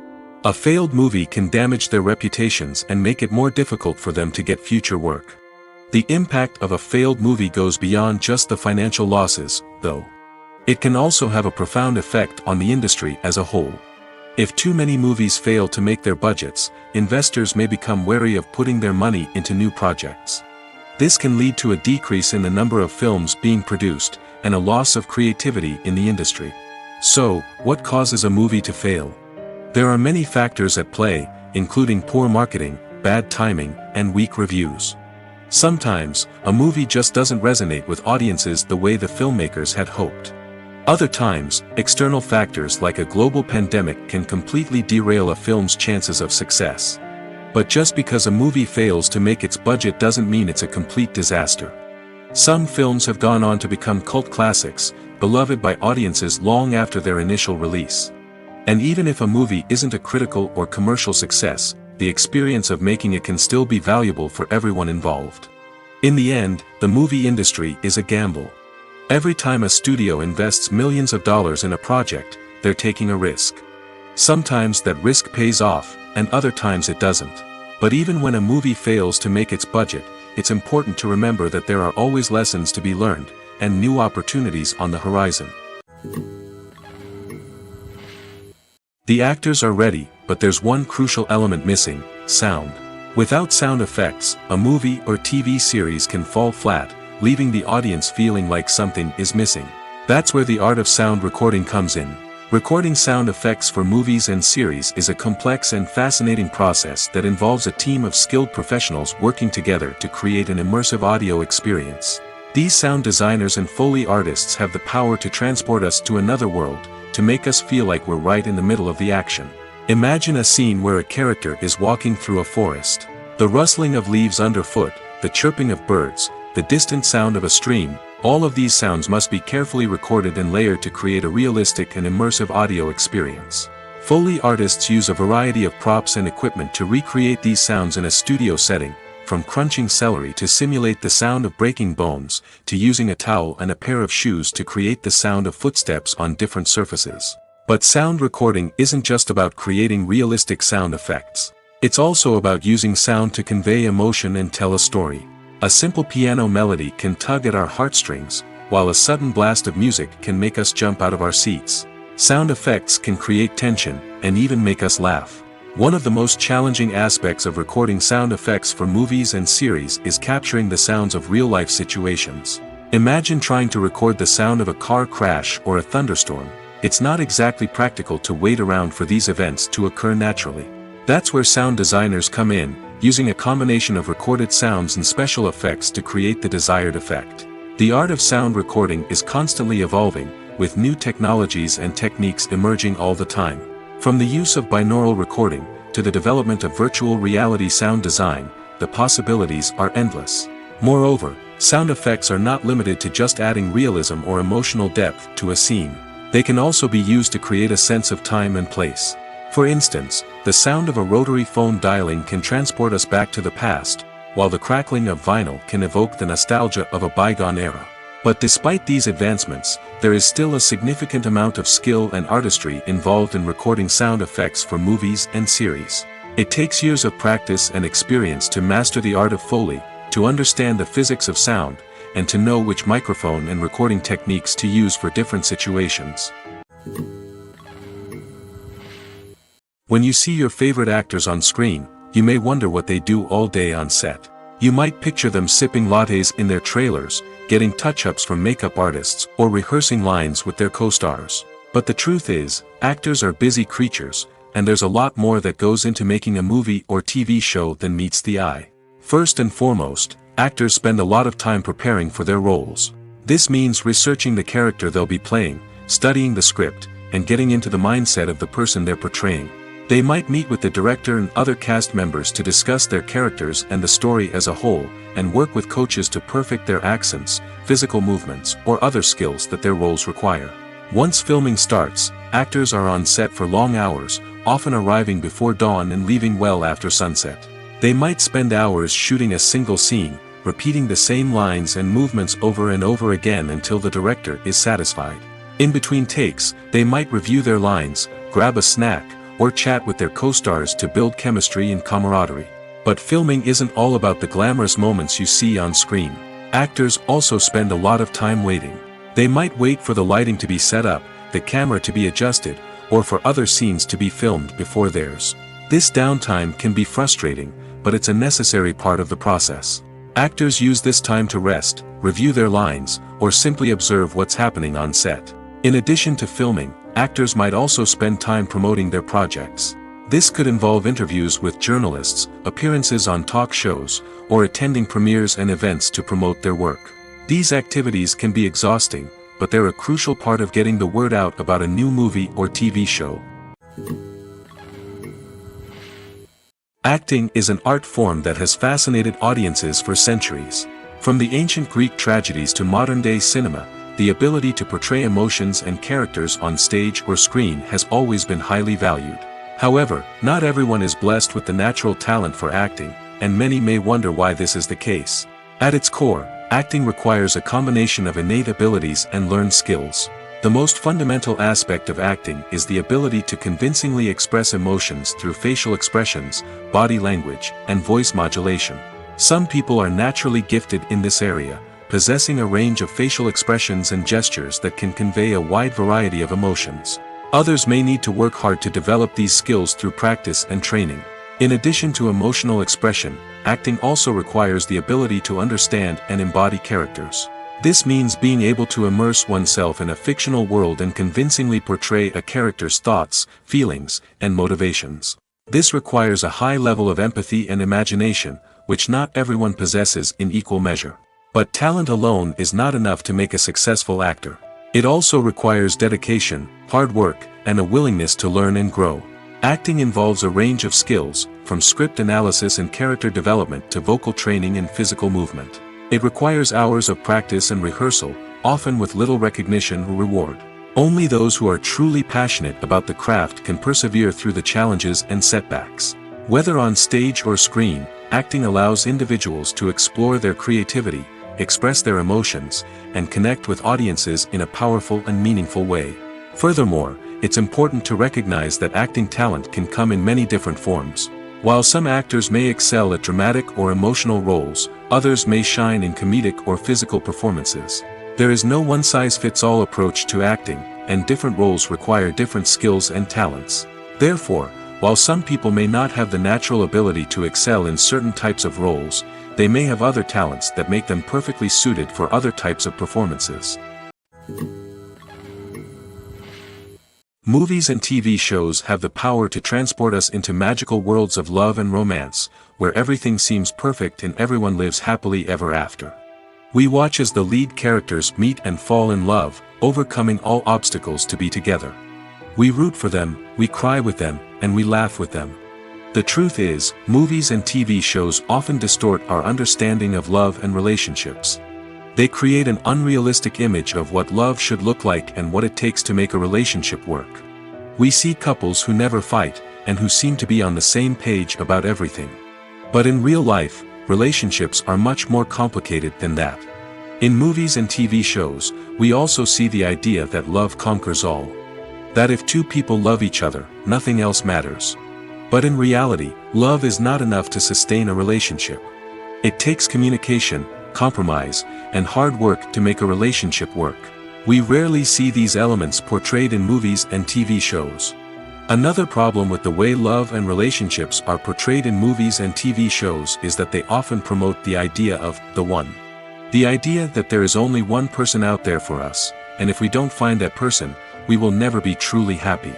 A failed movie can damage their reputations and make it more difficult for them to get future work. The impact of a failed movie goes beyond just the financial losses, though. It can also have a profound effect on the industry as a whole. If too many movies fail to make their budgets, investors may become wary of putting their money into new projects. This can lead to a decrease in the number of films being produced, and a loss of creativity in the industry. So, what causes a movie to fail? There are many factors at play, including poor marketing, bad timing, and weak reviews. Sometimes, a movie just doesn't resonate with audiences the way the filmmakers had hoped. Other times, external factors like a global pandemic can completely derail a film's chances of success. But just because a movie fails to make its budget doesn't mean it's a complete disaster. Some films have gone on to become cult classics, beloved by audiences long after their initial release. And even if a movie isn't a critical or commercial success, the experience of making it can still be valuable for everyone involved. In the end, the movie industry is a gamble. Every time a studio invests millions of dollars in a project, they're taking a risk. Sometimes that risk pays off, and other times it doesn't. But even when a movie fails to make its budget, it's important to remember that there are always lessons to be learned, and new opportunities on the horizon. The actors are ready, but there's one crucial element missing: sound. Without sound effects, a movie or TV series can fall flat, leaving the audience feeling like something is missing. That's where the art of sound recording comes in. Recording sound effects for movies and series is a complex and fascinating process that involves a team of skilled professionals working together to create an immersive audio experience. These sound designers and Foley artists have the power to transport us to another world, to make us feel like we're right in the middle of the action. Imagine a scene where a character is walking through a forest. The rustling of leaves underfoot, the chirping of birds, the distant sound of a stream, all of these sounds must be carefully recorded and layered to create a realistic and immersive audio experience. Foley artists use a variety of props and equipment to recreate these sounds in a studio setting, from crunching celery to simulate the sound of breaking bones, to using a towel and a pair of shoes to create the sound of footsteps on different surfaces. But sound recording isn't just about creating realistic sound effects. It's also about using sound to convey emotion and tell a story. A simple piano melody can tug at our heartstrings, while a sudden blast of music can make us jump out of our seats. Sound effects can create tension, and even make us laugh. One of the most challenging aspects of recording sound effects for movies and series is capturing the sounds of real-life situations. Imagine trying to record the sound of a car crash or a thunderstorm. It's not exactly practical to wait around for these events to occur naturally. That's where sound designers come in, using a combination of recorded sounds and special effects to create the desired effect. The art of sound recording is constantly evolving, with new technologies and techniques emerging all the time. From the use of binaural recording, to the development of virtual reality sound design, the possibilities are endless. Moreover, sound effects are not limited to just adding realism or emotional depth to a scene. They can also be used to create a sense of time and place. For instance, the sound of a rotary phone dialing can transport us back to the past, while the crackling of vinyl can evoke the nostalgia of a bygone era. But despite these advancements, there is still a significant amount of skill and artistry involved in recording sound effects for movies and series. It takes years of practice and experience to master the art of Foley, to understand the physics of sound, and to know which microphone and recording techniques to use for different situations. When you see your favorite actors on screen, you may wonder what they do all day on set. You might picture them sipping lattes in their trailers, getting touch-ups from makeup artists, or rehearsing lines with their co-stars. But the truth is, actors are busy creatures, and there's a lot more that goes into making a movie or TV show than meets the eye. First and foremost, actors spend a lot of time preparing for their roles. This means researching the character they'll be playing, studying the script, and getting into the mindset of the person they're portraying. They might meet with the director and other cast members to discuss their characters and the story as a whole, and work with coaches to perfect their accents, physical movements, or other skills that their roles require. Once filming starts, actors are on set for long hours, often arriving before dawn and leaving well after sunset. They might spend hours shooting a single scene, repeating the same lines and movements over and over again until the director is satisfied. In between takes, they might review their lines, grab a snack, or chat with their co-stars to build chemistry and camaraderie. But filming isn't all about the glamorous moments you see on screen. Actors also spend a lot of time waiting. They might wait for the lighting to be set up, the camera to be adjusted, or for other scenes to be filmed before theirs. This downtime can be frustrating, but it's a necessary part of the process. Actors use this time to rest, review their lines, or simply observe what's happening on set. In addition to filming, actors might also spend time promoting their projects. This could involve interviews with journalists, appearances on talk shows, or attending premieres and events to promote their work. These activities can be exhausting, but they're a crucial part of getting the word out about a new movie or TV show. Acting is an art form that has fascinated audiences for centuries. From the ancient Greek tragedies to modern-day cinema, the ability to portray emotions and characters on stage or screen has always been highly valued. However, not everyone is blessed with the natural talent for acting, and many may wonder why this is the case. At its core, acting requires a combination of innate abilities and learned skills. The most fundamental aspect of acting is the ability to convincingly express emotions through facial expressions, body language, and voice modulation. Some people are naturally gifted in this area, possessing a range of facial expressions and gestures that can convey a wide variety of emotions. Others may need to work hard to develop these skills through practice and training. In addition to emotional expression, acting also requires the ability to understand and embody characters. This means being able to immerse oneself in a fictional world and convincingly portray a character's thoughts, feelings, and motivations. This requires a high level of empathy and imagination, which not everyone possesses in equal measure. But talent alone is not enough to make a successful actor. It also requires dedication, hard work, and a willingness to learn and grow. Acting involves a range of skills, from script analysis and character development to vocal training and physical movement. It requires hours of practice and rehearsal, often with little recognition or reward. Only those who are truly passionate about the craft can persevere through the challenges and setbacks. Whether on stage or screen, acting allows individuals to explore their creativity, express their emotions, and connect with audiences in a powerful and meaningful way. Furthermore, it's important to recognize that acting talent can come in many different forms. While some actors may excel at dramatic or emotional roles, others may shine in comedic or physical performances. There is no one-size-fits-all approach to acting, and different roles require different skills and talents. Therefore, while some people may not have the natural ability to excel in certain types of roles, they may have other talents that make them perfectly suited for other types of performances. Movies and TV shows have the power to transport us into magical worlds of love and romance, where everything seems perfect and everyone lives happily ever after. We watch as the lead characters meet and fall in love, overcoming all obstacles to be together. We root for them, we cry with them, and we laugh with them. The truth is, movies and TV shows often distort our understanding of love and relationships. They create an unrealistic image of what love should look like and what it takes to make a relationship work. We see couples who never fight, and who seem to be on the same page about everything. But in real life, relationships are much more complicated than that. In movies and TV shows, we also see the idea that love conquers all. That if two people love each other, nothing else matters. But in reality, love is not enough to sustain a relationship. It takes communication, compromise, and hard work to make a relationship work. We rarely see these elements portrayed in movies and TV shows. Another problem with the way love and relationships are portrayed in movies and TV shows is that they often promote the idea of the one. The idea that there is only one person out there for us, and if we don't find that person, we will never be truly happy.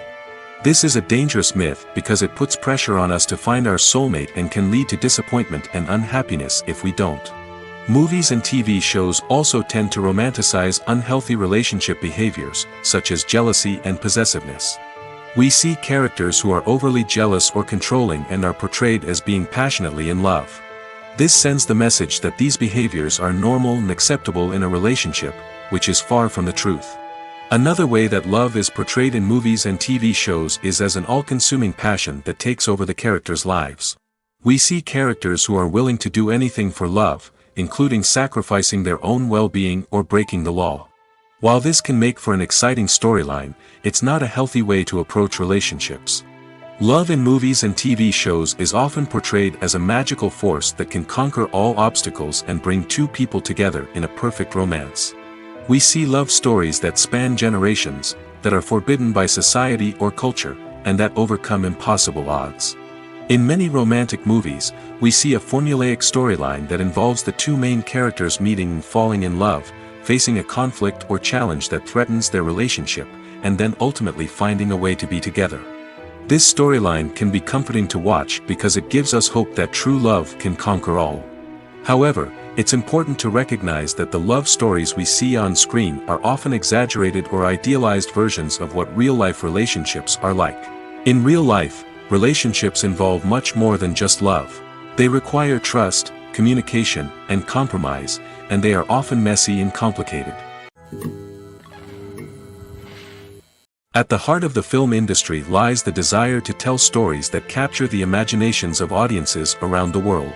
This is a dangerous myth because it puts pressure on us to find our soulmate and can lead to disappointment and unhappiness if we don't. Movies and TV shows also tend to romanticize unhealthy relationship behaviors, such as jealousy and possessiveness. We see characters who are overly jealous or controlling and are portrayed as being passionately in love. This sends the message that these behaviors are normal and acceptable in a relationship, which is far from the truth. Another way that love is portrayed in movies and TV shows is as an all-consuming passion that takes over the characters' lives. We see characters who are willing to do anything for love, including sacrificing their own well-being or breaking the law. While this can make for an exciting storyline, it's not a healthy way to approach relationships. Love in movies and TV shows is often portrayed as a magical force that can conquer all obstacles and bring two people together in a perfect romance. We see love stories that span generations, that are forbidden by society or culture, and that overcome impossible odds. In many romantic movies, we see a formulaic storyline that involves the two main characters meeting and falling in love, facing a conflict or challenge that threatens their relationship, and then ultimately finding a way to be together. This storyline can be comforting to watch because it gives us hope that true love can conquer all. However, it's important to recognize that the love stories we see on screen are often exaggerated or idealized versions of what real-life relationships are like. In real life, relationships involve much more than just love. They require trust, communication, and compromise, and they are often messy and complicated. At the heart of the film industry lies the desire to tell stories that capture the imaginations of audiences around the world.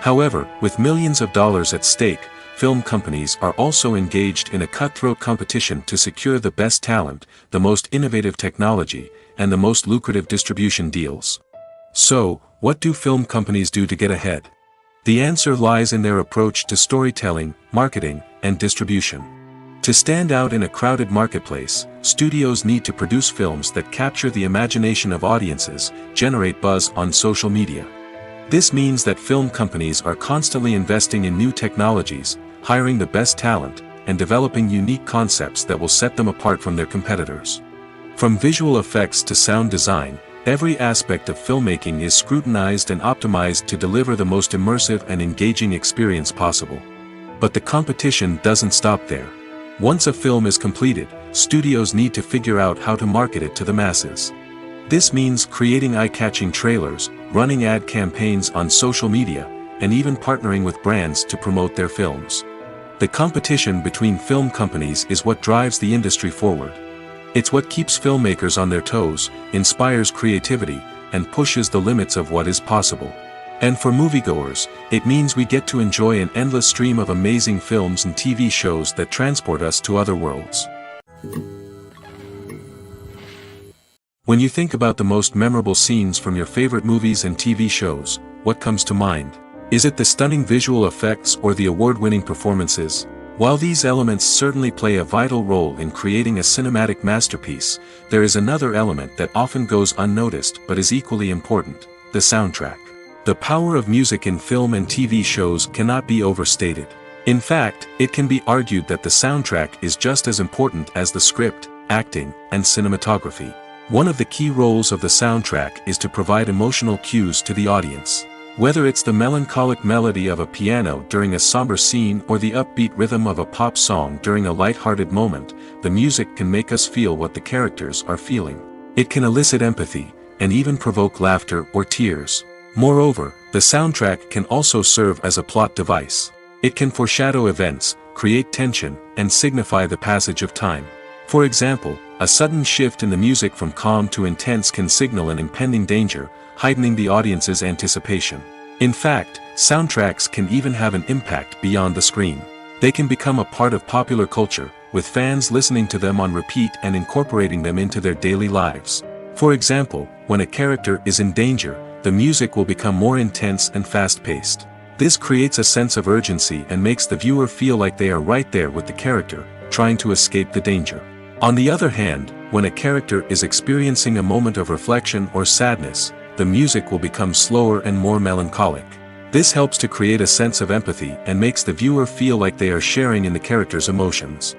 However, with millions of dollars at stake, film companies are also engaged in a cutthroat competition to secure the best talent, the most innovative technology, and the most lucrative distribution deals. So, what do film companies do to get ahead? The answer lies in their approach to storytelling, marketing, and distribution. To stand out in a crowded marketplace, studios need to produce films that capture the imagination of audiences, generate buzz on social media. This means that film companies are constantly investing in new technologies, hiring the best talent, and developing unique concepts that will set them apart from their competitors. From visual effects to sound design, every aspect of filmmaking is scrutinized and optimized to deliver the most immersive and engaging experience possible. But the competition doesn't stop there. Once a film is completed, studios need to figure out how to market it to the masses. This means creating eye-catching trailers, running ad campaigns on social media, and even partnering with brands to promote their films. The competition between film companies is what drives the industry forward. It's what keeps filmmakers on their toes, inspires creativity, and pushes the limits of what is possible. And for moviegoers, it means we get to enjoy an endless stream of amazing films and TV shows that transport us to other worlds. When you think about the most memorable scenes from your favorite movies and TV shows, what comes to mind? Is it the stunning visual effects or the award-winning performances? While these elements certainly play a vital role in creating a cinematic masterpiece, there is another element that often goes unnoticed but is equally important: the soundtrack. The power of music in film and TV shows cannot be overstated. In fact, it can be argued that the soundtrack is just as important as the script, acting, and cinematography. One of the key roles of the soundtrack is to provide emotional cues to the audience. Whether it's the melancholic melody of a piano during a somber scene or the upbeat rhythm of a pop song during a light-hearted moment, the music can make us feel what the characters are feeling. It can elicit empathy, and even provoke laughter or tears. Moreover, the soundtrack can also serve as a plot device. It can foreshadow events, create tension, and signify the passage of time. For example, a sudden shift in the music from calm to intense can signal an impending danger, heightening the audience's anticipation. In fact, soundtracks can even have an impact beyond the screen. They can become a part of popular culture, with fans listening to them on repeat and incorporating them into their daily lives. For example, when a character is in danger, the music will become more intense and fast-paced. This creates a sense of urgency and makes the viewer feel like they are right there with the character, trying to escape the danger. On the other hand, when a character is experiencing a moment of reflection or sadness, the music will become slower and more melancholic. This helps to create a sense of empathy and makes the viewer feel like they are sharing in the character's emotions.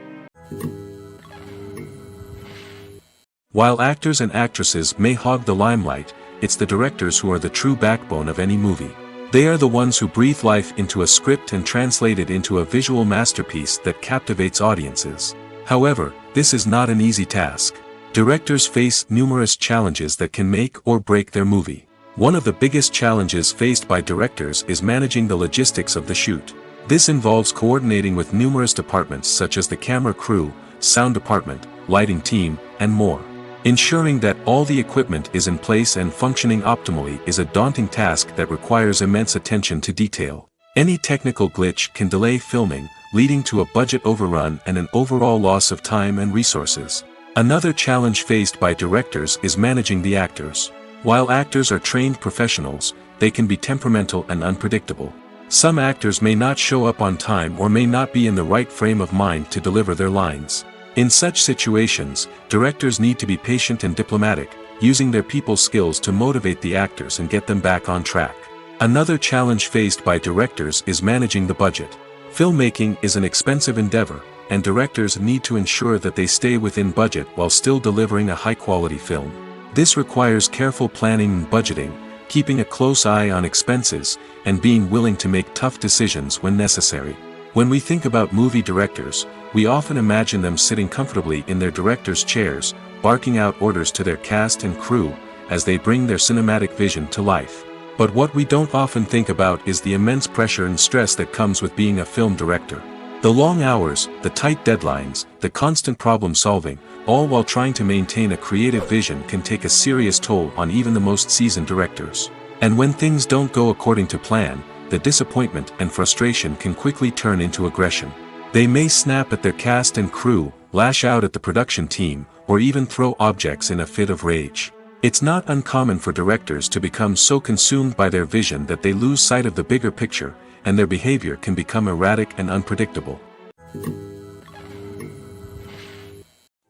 While actors and actresses may hog the limelight, it's the directors who are the true backbone of any movie. They are the ones who breathe life into a script and translate it into a visual masterpiece that captivates audiences. However, this is not an easy task. Directors face numerous challenges that can make or break their movie. One of the biggest challenges faced by directors is managing the logistics of the shoot. This involves coordinating with numerous departments such as the camera crew, sound department, lighting team, and more. Ensuring that all the equipment is in place and functioning optimally is a daunting task that requires immense attention to detail. Any technical glitch can delay filming, leading to a budget overrun and an overall loss of time and resources. Another challenge faced by directors is managing the actors. While actors are trained professionals, they can be temperamental and unpredictable. Some actors may not show up on time or may not be in the right frame of mind to deliver their lines. In such situations, directors need to be patient and diplomatic, using their people skills to motivate the actors and get them back on track. Another challenge faced by directors is managing the budget. Filmmaking is an expensive endeavor, and directors need to ensure that they stay within budget while still delivering a high-quality film. This requires careful planning and budgeting, keeping a close eye on expenses, and being willing to make tough decisions when necessary. When we think about movie directors, we often imagine them sitting comfortably in their director's chairs, barking out orders to their cast and crew, as they bring their cinematic vision to life. But what we don't often think about is the immense pressure and stress that comes with being a film director. The long hours, the tight deadlines, the constant problem-solving, all while trying to maintain a creative vision can take a serious toll on even the most seasoned directors. And when things don't go according to plan, the disappointment and frustration can quickly turn into aggression. They may snap at their cast and crew, lash out at the production team, or even throw objects in a fit of rage. It's not uncommon for directors to become so consumed by their vision that they lose sight of the bigger picture, and their behavior can become erratic and unpredictable.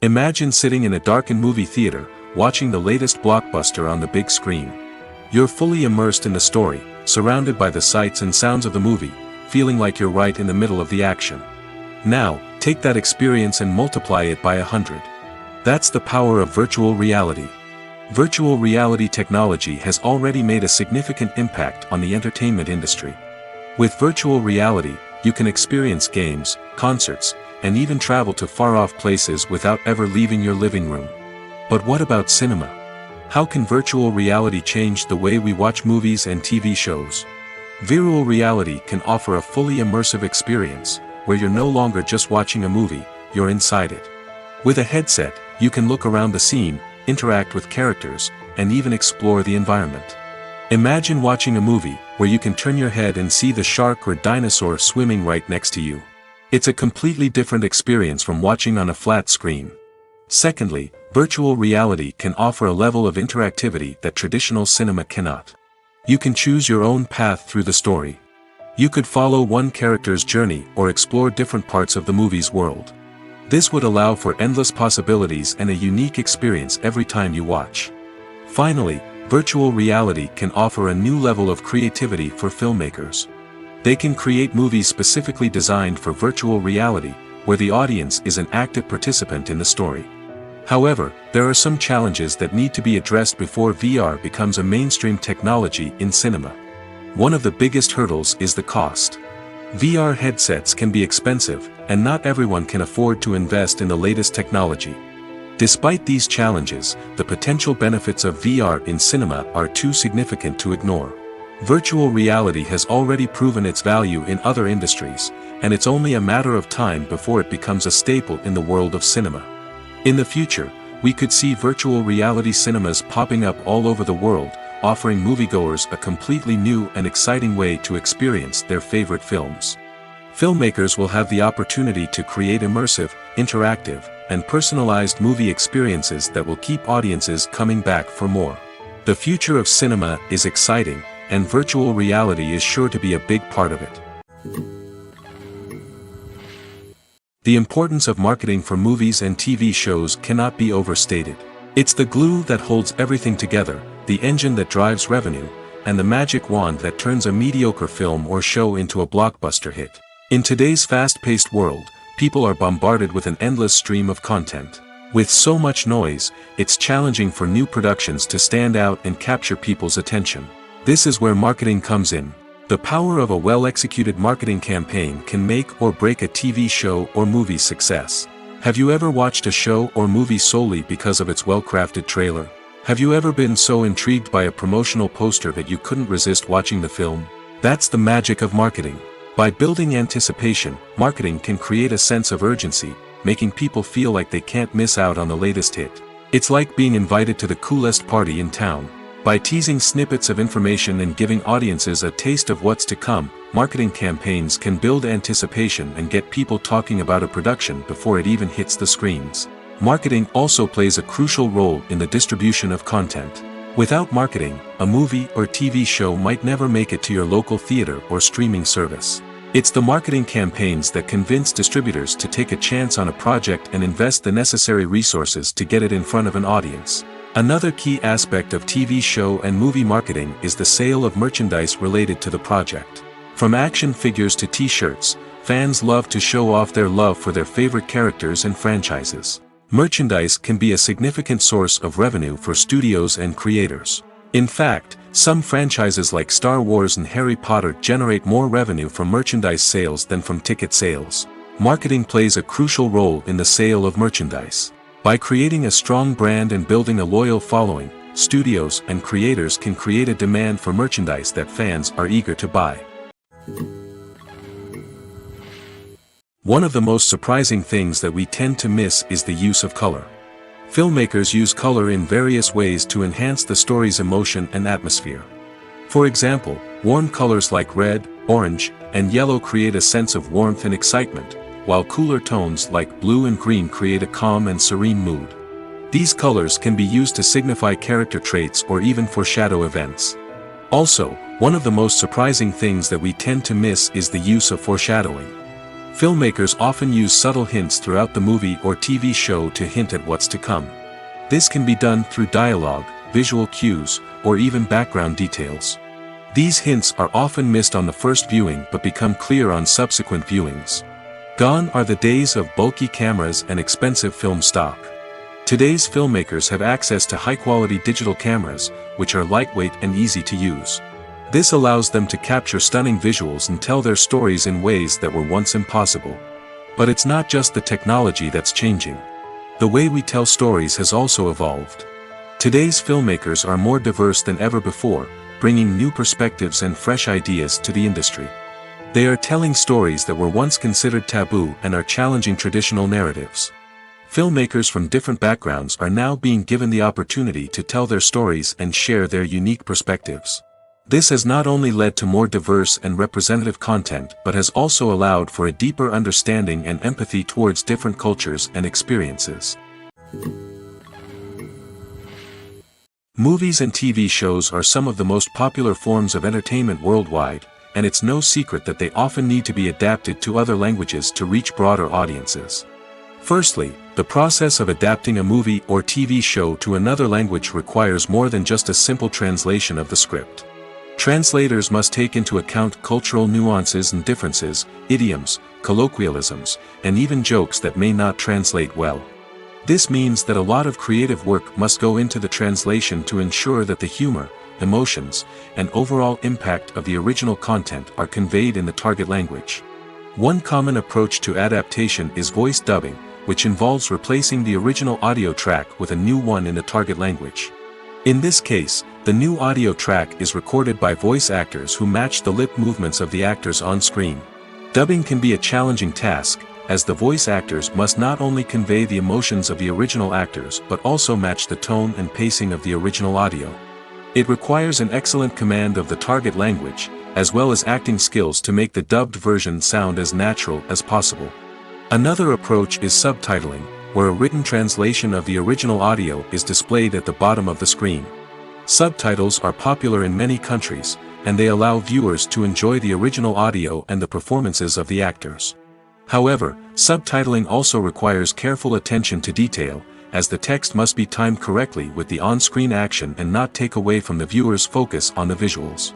Imagine sitting in a darkened movie theater, watching the latest blockbuster on the big screen. You're fully immersed in the story, surrounded by the sights and sounds of the movie, feeling like you're right in the middle of the action. Now, take that experience and multiply it by 100. That's the power of virtual reality. Virtual reality technology has already made a significant impact on the entertainment industry. With virtual reality, you can experience games, concerts, and even travel to far-off places without ever leaving your living room. But what about cinema? How can virtual reality change the way we watch movies and TV shows? Virtual reality can offer a fully immersive experience, where you're no longer just watching a movie, you're inside it. With a headset, you can look around the scene, interact with characters, and even explore the environment. Imagine watching a movie where you can turn your head and see the shark or dinosaur swimming right next to you. It's a completely different experience from watching on a flat screen. Secondly, virtual reality can offer a level of interactivity that traditional cinema cannot. You can choose your own path through the story. You could follow one character's journey or explore different parts of the movie's world. This would allow for endless possibilities and a unique experience every time you watch. Finally, virtual reality can offer a new level of creativity for filmmakers. They can create movies specifically designed for virtual reality, where the audience is an active participant in the story. However, there are some challenges that need to be addressed before VR becomes a mainstream technology in cinema. One of the biggest hurdles is the cost. VR headsets can be expensive, and not everyone can afford to invest in the latest technology. Despite these challenges, the potential benefits of VR in cinema are too significant to ignore. Virtual reality has already proven its value in other industries, and it's only a matter of time before it becomes a staple in the world of cinema. In the future, we could see virtual reality cinemas popping up all over the world, offering moviegoers a completely new and exciting way to experience their favorite films. Filmmakers will have the opportunity to create immersive, interactive, and personalized movie experiences that will keep audiences coming back for more. The future of cinema is exciting, and virtual reality is sure to be a big part of it. The importance of marketing for movies and TV shows cannot be overstated. It's the glue that holds everything together, the engine that drives revenue, and the magic wand that turns a mediocre film or show into a blockbuster hit. In today's fast-paced world, people are bombarded with an endless stream of content. With so much noise, it's challenging for new productions to stand out and capture people's attention. This is where marketing comes in. The power of a well-executed marketing campaign can make or break a TV show or movie's success. Have you ever watched a show or movie solely because of its well-crafted trailer? Have you ever been so intrigued by a promotional poster that you couldn't resist watching the film? That's the magic of marketing. By building anticipation, marketing can create a sense of urgency, making people feel like they can't miss out on the latest hit. It's like being invited to the coolest party in town. By teasing snippets of information and giving audiences a taste of what's to come, marketing campaigns can build anticipation and get people talking about a production before it even hits the screens. Marketing also plays a crucial role in the distribution of content. Without marketing, a movie or TV show might never make it to your local theater or streaming service. It's the marketing campaigns that convince distributors to take a chance on a project and invest the necessary resources to get it in front of an audience. Another key aspect of TV show and movie marketing is the sale of merchandise related to the project. From action figures to t-shirts, fans love to show off their love for their favorite characters and franchises. Merchandise can be a significant source of revenue for studios and creators. In fact, some franchises like Star Wars and Harry Potter generate more revenue from merchandise sales than from ticket sales. Marketing plays a crucial role in the sale of merchandise. By creating a strong brand and building a loyal following, studios and creators can create a demand for merchandise that fans are eager to buy. One of the most surprising things that we tend to miss is the use of color. Filmmakers use color in various ways to enhance the story's emotion and atmosphere. For example, warm colors like red, orange, and yellow create a sense of warmth and excitement, while cooler tones like blue and green create a calm and serene mood. These colors can be used to signify character traits or even foreshadow events. Also, one of the most surprising things that we tend to miss is the use of foreshadowing. Filmmakers often use subtle hints throughout the movie or TV show to hint at what's to come. This can be done through dialogue, visual cues, or even background details. These hints are often missed on the first viewing but become clear on subsequent viewings. Gone are the days of bulky cameras and expensive film stock. Today's filmmakers have access to high-quality digital cameras, which are lightweight and easy to use. This allows them to capture stunning visuals and tell their stories in ways that were once impossible. But it's not just the technology that's changing. The way we tell stories has also evolved. Today's filmmakers are more diverse than ever before, bringing new perspectives and fresh ideas to the industry. They are telling stories that were once considered taboo and are challenging traditional narratives. Filmmakers from different backgrounds are now being given the opportunity to tell their stories and share their unique perspectives. This has not only led to more diverse and representative content but has also allowed for a deeper understanding and empathy towards different cultures and experiences. Movies and TV shows are some of the most popular forms of entertainment worldwide, and it's no secret that they often need to be adapted to other languages to reach broader audiences. Firstly, the process of adapting a movie or TV show to another language requires more than just a simple translation of the script. Translators must take into account cultural nuances and differences, idioms, colloquialisms, and even jokes that may not translate well. This means that a lot of creative work must go into the translation to ensure that the humor, emotions, and overall impact of the original content are conveyed in the target language. One common approach to adaptation is voice dubbing, which involves replacing the original audio track with a new one in the target language. In this case, the new audio track is recorded by voice actors who match the lip movements of the actors on screen. Dubbing can be a challenging task, as the voice actors must not only convey the emotions of the original actors but also match the tone and pacing of the original audio. It requires an excellent command of the target language, as well as acting skills to make the dubbed version sound as natural as possible. Another approach is subtitling, where a written translation of the original audio is displayed at the bottom of the screen. Subtitles are popular in many countries, and they allow viewers to enjoy the original audio and the performances of the actors. However, subtitling also requires careful attention to detail, as the text must be timed correctly with the on-screen action and not take away from the viewer's focus on the visuals.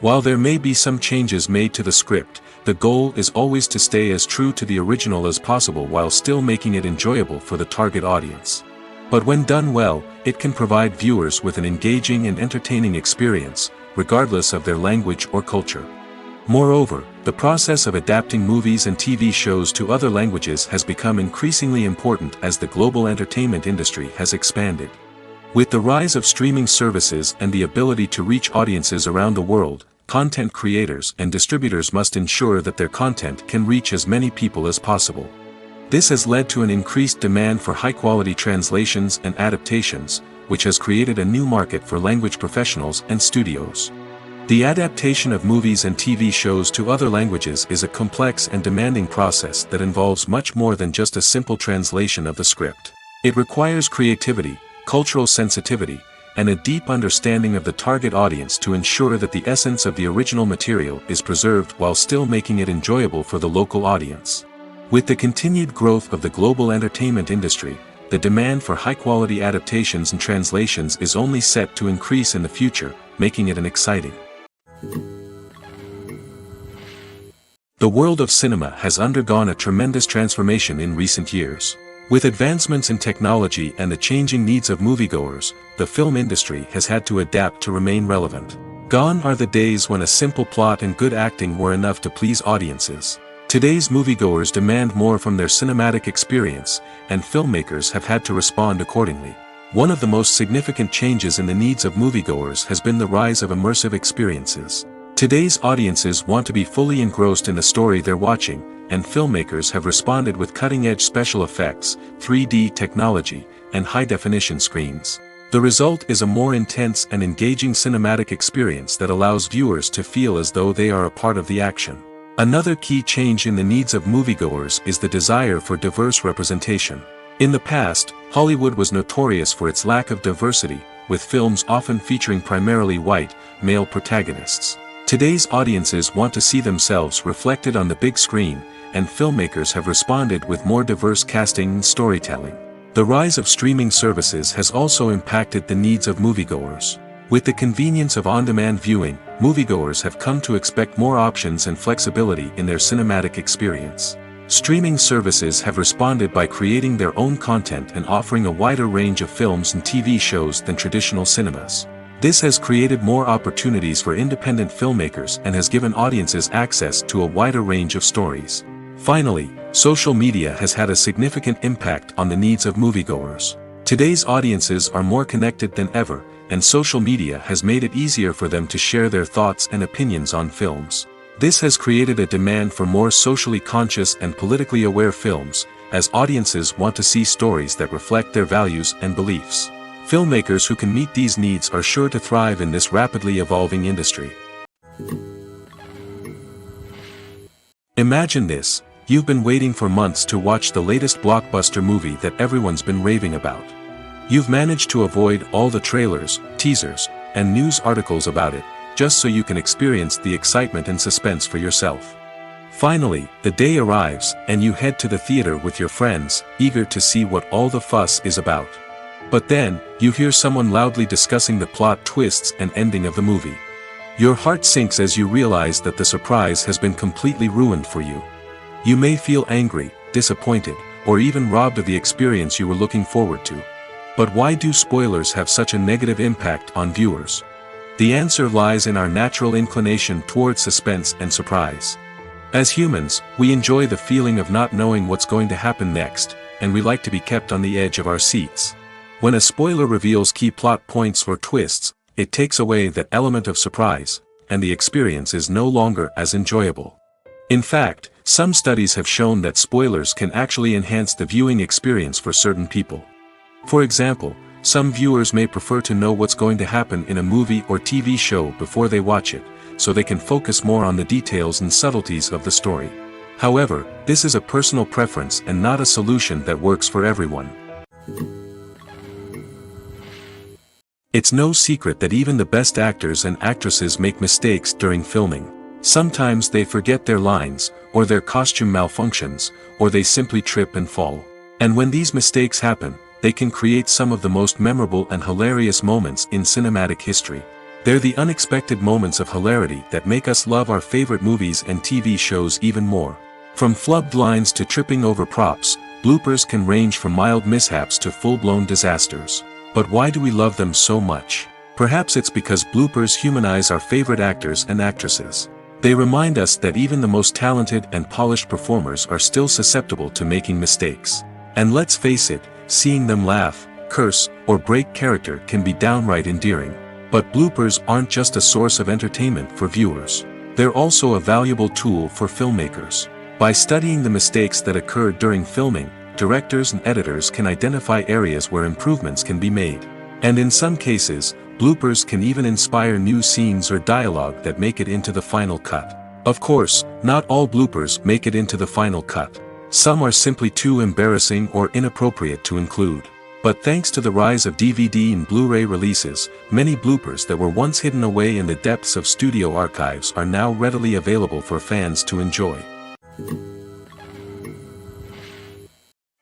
While there may be some changes made to the script, the goal is always to stay as true to the original as possible while still making it enjoyable for the target audience. But when done well, it can provide viewers with an engaging and entertaining experience, regardless of their language or culture. Moreover, the process of adapting movies and TV shows to other languages has become increasingly important as the global entertainment industry has expanded. With the rise of streaming services and the ability to reach audiences around the world, content creators and distributors must ensure that their content can reach as many people as possible. This has led to an increased demand for high-quality translations and adaptations, which has created a new market for language professionals and studios. The adaptation of movies and TV shows to other languages is a complex and demanding process that involves much more than just a simple translation of the script. It requires creativity, cultural sensitivity, and a deep understanding of the target audience to ensure that the essence of the original material is preserved while still making it enjoyable for the local audience. With the continued growth of the global entertainment industry, the demand for high-quality adaptations and translations is only set to increase in the future, making it an exciting. The world of cinema has undergone a tremendous transformation in recent years. With advancements in technology and the changing needs of moviegoers, the film industry has had to adapt to remain relevant. Gone are the days when a simple plot and good acting were enough to please audiences. Today's moviegoers demand more from their cinematic experience, and filmmakers have had to respond accordingly. One of the most significant changes in the needs of moviegoers has been the rise of immersive experiences. Today's audiences want to be fully engrossed in the story they're watching, and filmmakers have responded with cutting-edge special effects, 3D technology, and high-definition screens. The result is a more intense and engaging cinematic experience that allows viewers to feel as though they are a part of the action. Another key change in the needs of moviegoers is the desire for diverse representation. In the past, Hollywood was notorious for its lack of diversity, with films often featuring primarily white, male protagonists. Today's audiences want to see themselves reflected on the big screen, and filmmakers have responded with more diverse casting and storytelling. The rise of streaming services has also impacted the needs of moviegoers. With the convenience of on-demand viewing, moviegoers have come to expect more options and flexibility in their cinematic experience. Streaming services have responded by creating their own content and offering a wider range of films and TV shows than traditional cinemas. This has created more opportunities for independent filmmakers and has given audiences access to a wider range of stories. Finally, social media has had a significant impact on the needs of moviegoers. Today's audiences are more connected than ever, and social media has made it easier for them to share their thoughts and opinions on films. This has created a demand for more socially conscious and politically aware films, as audiences want to see stories that reflect their values and beliefs. Filmmakers who can meet these needs are sure to thrive in this rapidly evolving industry. Imagine this: you've been waiting for months to watch the latest blockbuster movie that everyone's been raving about. You've managed to avoid all the trailers, teasers, and news articles about it, just so you can experience the excitement and suspense for yourself. Finally, the day arrives, and you head to the theater with your friends, eager to see what all the fuss is about. But then, you hear someone loudly discussing the plot twists and ending of the movie. Your heart sinks as you realize that the surprise has been completely ruined for you. You may feel angry, disappointed, or even robbed of the experience you were looking forward to. But why do spoilers have such a negative impact on viewers? The answer lies in our natural inclination toward suspense and surprise. As humans, we enjoy the feeling of not knowing what's going to happen next, and we like to be kept on the edge of our seats. When a spoiler reveals key plot points or twists, it takes away that element of surprise, and the experience is no longer as enjoyable. In fact, some studies have shown that spoilers can actually enhance the viewing experience for certain people. For example, some viewers may prefer to know what's going to happen in a movie or TV show before they watch it, so they can focus more on the details and subtleties of the story. However, this is a personal preference and not a solution that works for everyone. It's no secret that even the best actors and actresses make mistakes during filming. Sometimes they forget their lines, or their costume malfunctions, or they simply trip and fall. And when these mistakes happen, they can create some of the most memorable and hilarious moments in cinematic history. They're the unexpected moments of hilarity that make us love our favorite movies and TV shows even more. From flubbed lines to tripping over props, bloopers can range from mild mishaps to full-blown disasters. But why do we love them so much? Perhaps it's because bloopers humanize our favorite actors and actresses. They remind us that even the most talented and polished performers are still susceptible to making mistakes. And let's face it, seeing them laugh, curse, or break character can be downright endearing. But bloopers aren't just a source of entertainment for viewers. They're also a valuable tool for filmmakers. By studying the mistakes that occurred during filming, directors and editors can identify areas where improvements can be made. And in some cases, bloopers can even inspire new scenes or dialogue that make it into the final cut. Of course, not all bloopers make it into the final cut. Some are simply too embarrassing or inappropriate to include. But thanks to the rise of DVD and Blu-ray releases, many bloopers that were once hidden away in the depths of studio archives are now readily available for fans to enjoy.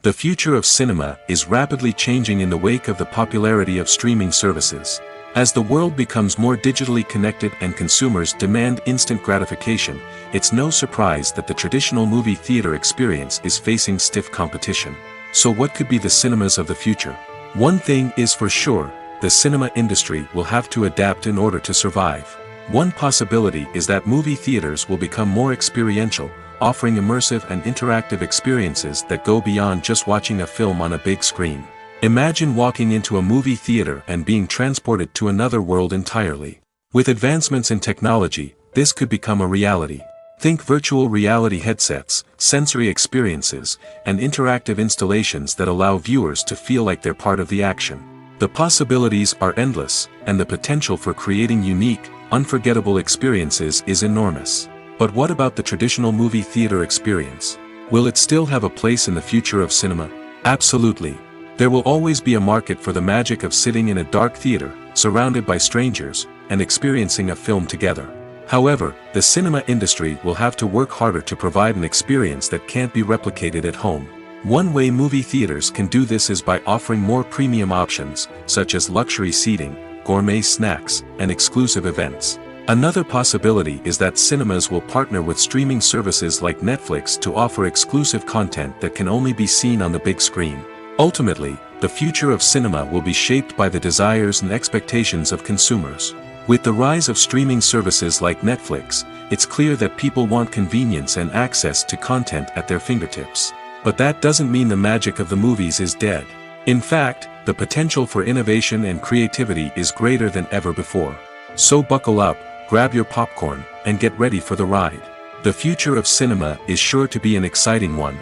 The future of cinema is rapidly changing in the wake of the popularity of streaming services. As the world becomes more digitally connected and consumers demand instant gratification, it's no surprise that the traditional movie theater experience is facing stiff competition. So what could be the cinemas of the future? One thing is for sure, the cinema industry will have to adapt in order to survive. One possibility is that movie theaters will become more experiential, offering immersive and interactive experiences that go beyond just watching a film on a big screen. Imagine walking into a movie theater and being transported to another world entirely. With advancements in technology, this could become a reality. Think virtual reality headsets, sensory experiences, and interactive installations that allow viewers to feel like they're part of the action. The possibilities are endless, and the potential for creating unique, unforgettable experiences is enormous. But what about the traditional movie theater experience? Will it still have a place in the future of cinema? Absolutely. There will always be a market for the magic of sitting in a dark theater, surrounded by strangers, and experiencing a film together. However, the cinema industry will have to work harder to provide an experience that can't be replicated at home. One way movie theaters can do this is by offering more premium options, such as luxury seating, gourmet snacks, and exclusive events. Another possibility is that cinemas will partner with streaming services like Netflix to offer exclusive content that can only be seen on the big screen. Ultimately, the future of cinema will be shaped by the desires and expectations of consumers. With the rise of streaming services like Netflix, it's clear that people want convenience and access to content at their fingertips. But that doesn't mean the magic of the movies is dead. In fact, the potential for innovation and creativity is greater than ever before. So buckle up, grab your popcorn, and get ready for the ride. The future of cinema is sure to be an exciting one.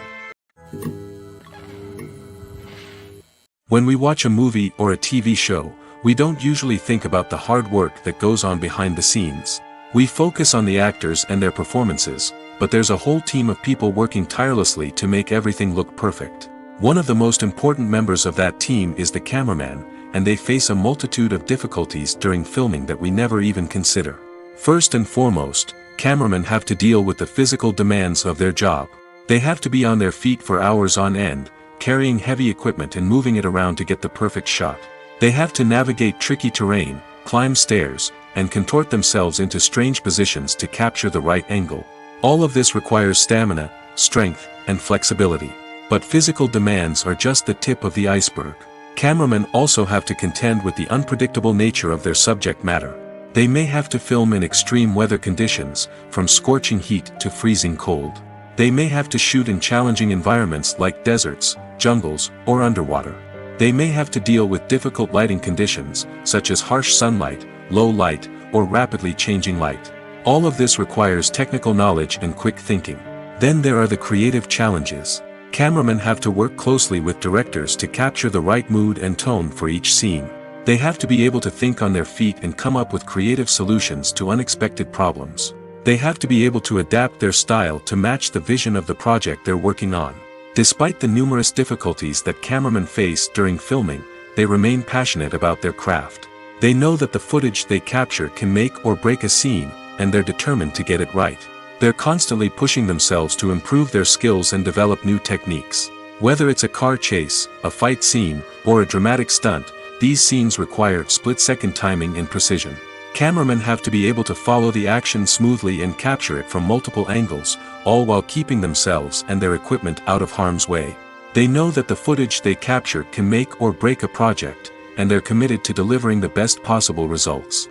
When we watch a movie or a TV show, we don't usually think about the hard work that goes on behind the scenes. We focus on the actors and their performances, but there's a whole team of people working tirelessly to make everything look perfect. One of the most important members of that team is the cameraman, and they face a multitude of difficulties during filming that we never even consider. First and foremost, cameramen have to deal with the physical demands of their job. They have to be on their feet for hours on end, carrying heavy equipment and moving it around to get the perfect shot. They have to navigate tricky terrain, climb stairs, and contort themselves into strange positions to capture the right angle. All of this requires stamina, strength, and flexibility. But physical demands are just the tip of the iceberg. Cameramen also have to contend with the unpredictable nature of their subject matter. They may have to film in extreme weather conditions, from scorching heat to freezing cold. They may have to shoot in challenging environments like deserts, jungles, or underwater. They may have to deal with difficult lighting conditions, such as harsh sunlight, low light, or rapidly changing light. All of this requires technical knowledge and quick thinking. Then there are the creative challenges. Cameramen have to work closely with directors to capture the right mood and tone for each scene. They have to be able to think on their feet and come up with creative solutions to unexpected problems. They have to be able to adapt their style to match the vision of the project they're working on. Despite the numerous difficulties that cameramen face during filming, they remain passionate about their craft. They know that the footage they capture can make or break a scene, and they're determined to get it right. They're constantly pushing themselves to improve their skills and develop new techniques. Whether it's a car chase, a fight scene, or a dramatic stunt, these scenes require split-second timing and precision. Cameramen have to be able to follow the action smoothly and capture it from multiple angles, all while keeping themselves and their equipment out of harm's way. They know that the footage they capture can make or break a project, and they're committed to delivering the best possible results.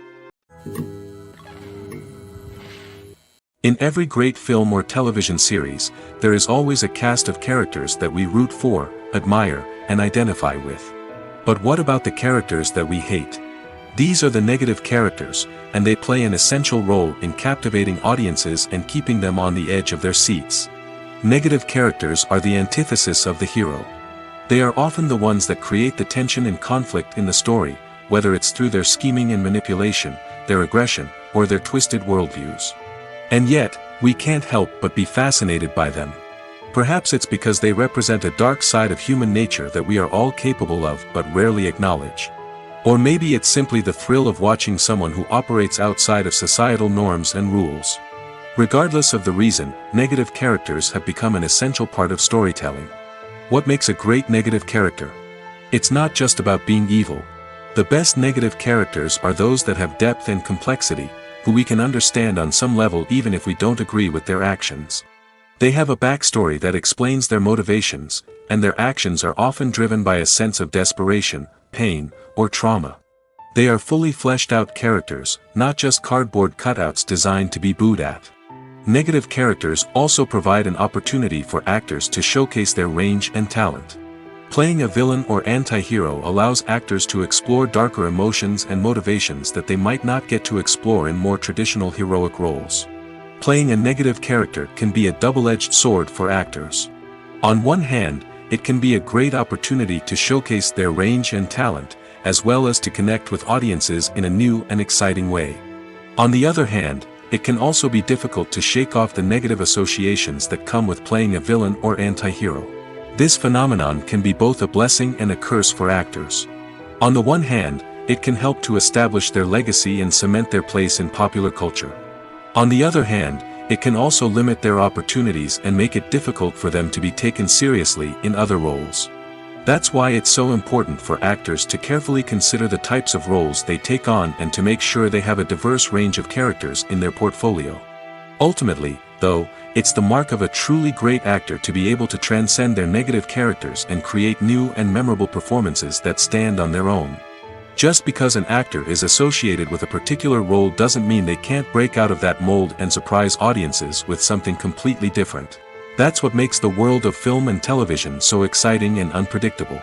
In every great film or television series, there is always a cast of characters that we root for, admire, and identify with. But what about the characters that we hate? These are the negative characters, and they play an essential role in captivating audiences and keeping them on the edge of their seats. Negative characters are the antithesis of the hero. They are often the ones that create the tension and conflict in the story, whether it's through their scheming and manipulation, their aggression, or their twisted worldviews. And yet, we can't help but be fascinated by them. Perhaps it's because they represent a dark side of human nature that we are all capable of but rarely acknowledge. Or maybe it's simply the thrill of watching someone who operates outside of societal norms and rules. Regardless of the reason, negative characters have become an essential part of storytelling. What makes a great negative character? It's not just about being evil. The best negative characters are those that have depth and complexity, who we can understand on some level even if we don't agree with their actions. They have a backstory that explains their motivations, and their actions are often driven by a sense of desperation, pain, or trauma. They are fully fleshed out characters, not just cardboard cutouts designed to be booed at. Negative characters also provide an opportunity for actors to showcase their range and talent. Playing a villain or anti-hero allows actors to explore darker emotions and motivations that they might not get to explore in more traditional heroic roles. Playing a negative character can be a double-edged sword for actors. On one hand, it can be a great opportunity to showcase their range and talent, as well as to connect with audiences in a new and exciting way. On the other hand, it can also be difficult to shake off the negative associations that come with playing a villain or anti-hero. This phenomenon can be both a blessing and a curse for actors. On the one hand, it can help to establish their legacy and cement their place in popular culture. On the other hand, it can also limit their opportunities and make it difficult for them to be taken seriously in other roles. That's why it's so important for actors to carefully consider the types of roles they take on and to make sure they have a diverse range of characters in their portfolio. Ultimately, though, it's the mark of a truly great actor to be able to transcend their negative characters and create new and memorable performances that stand on their own. Just because an actor is associated with a particular role doesn't mean they can't break out of that mold and surprise audiences with something completely different. That's what makes the world of film and television so exciting and unpredictable.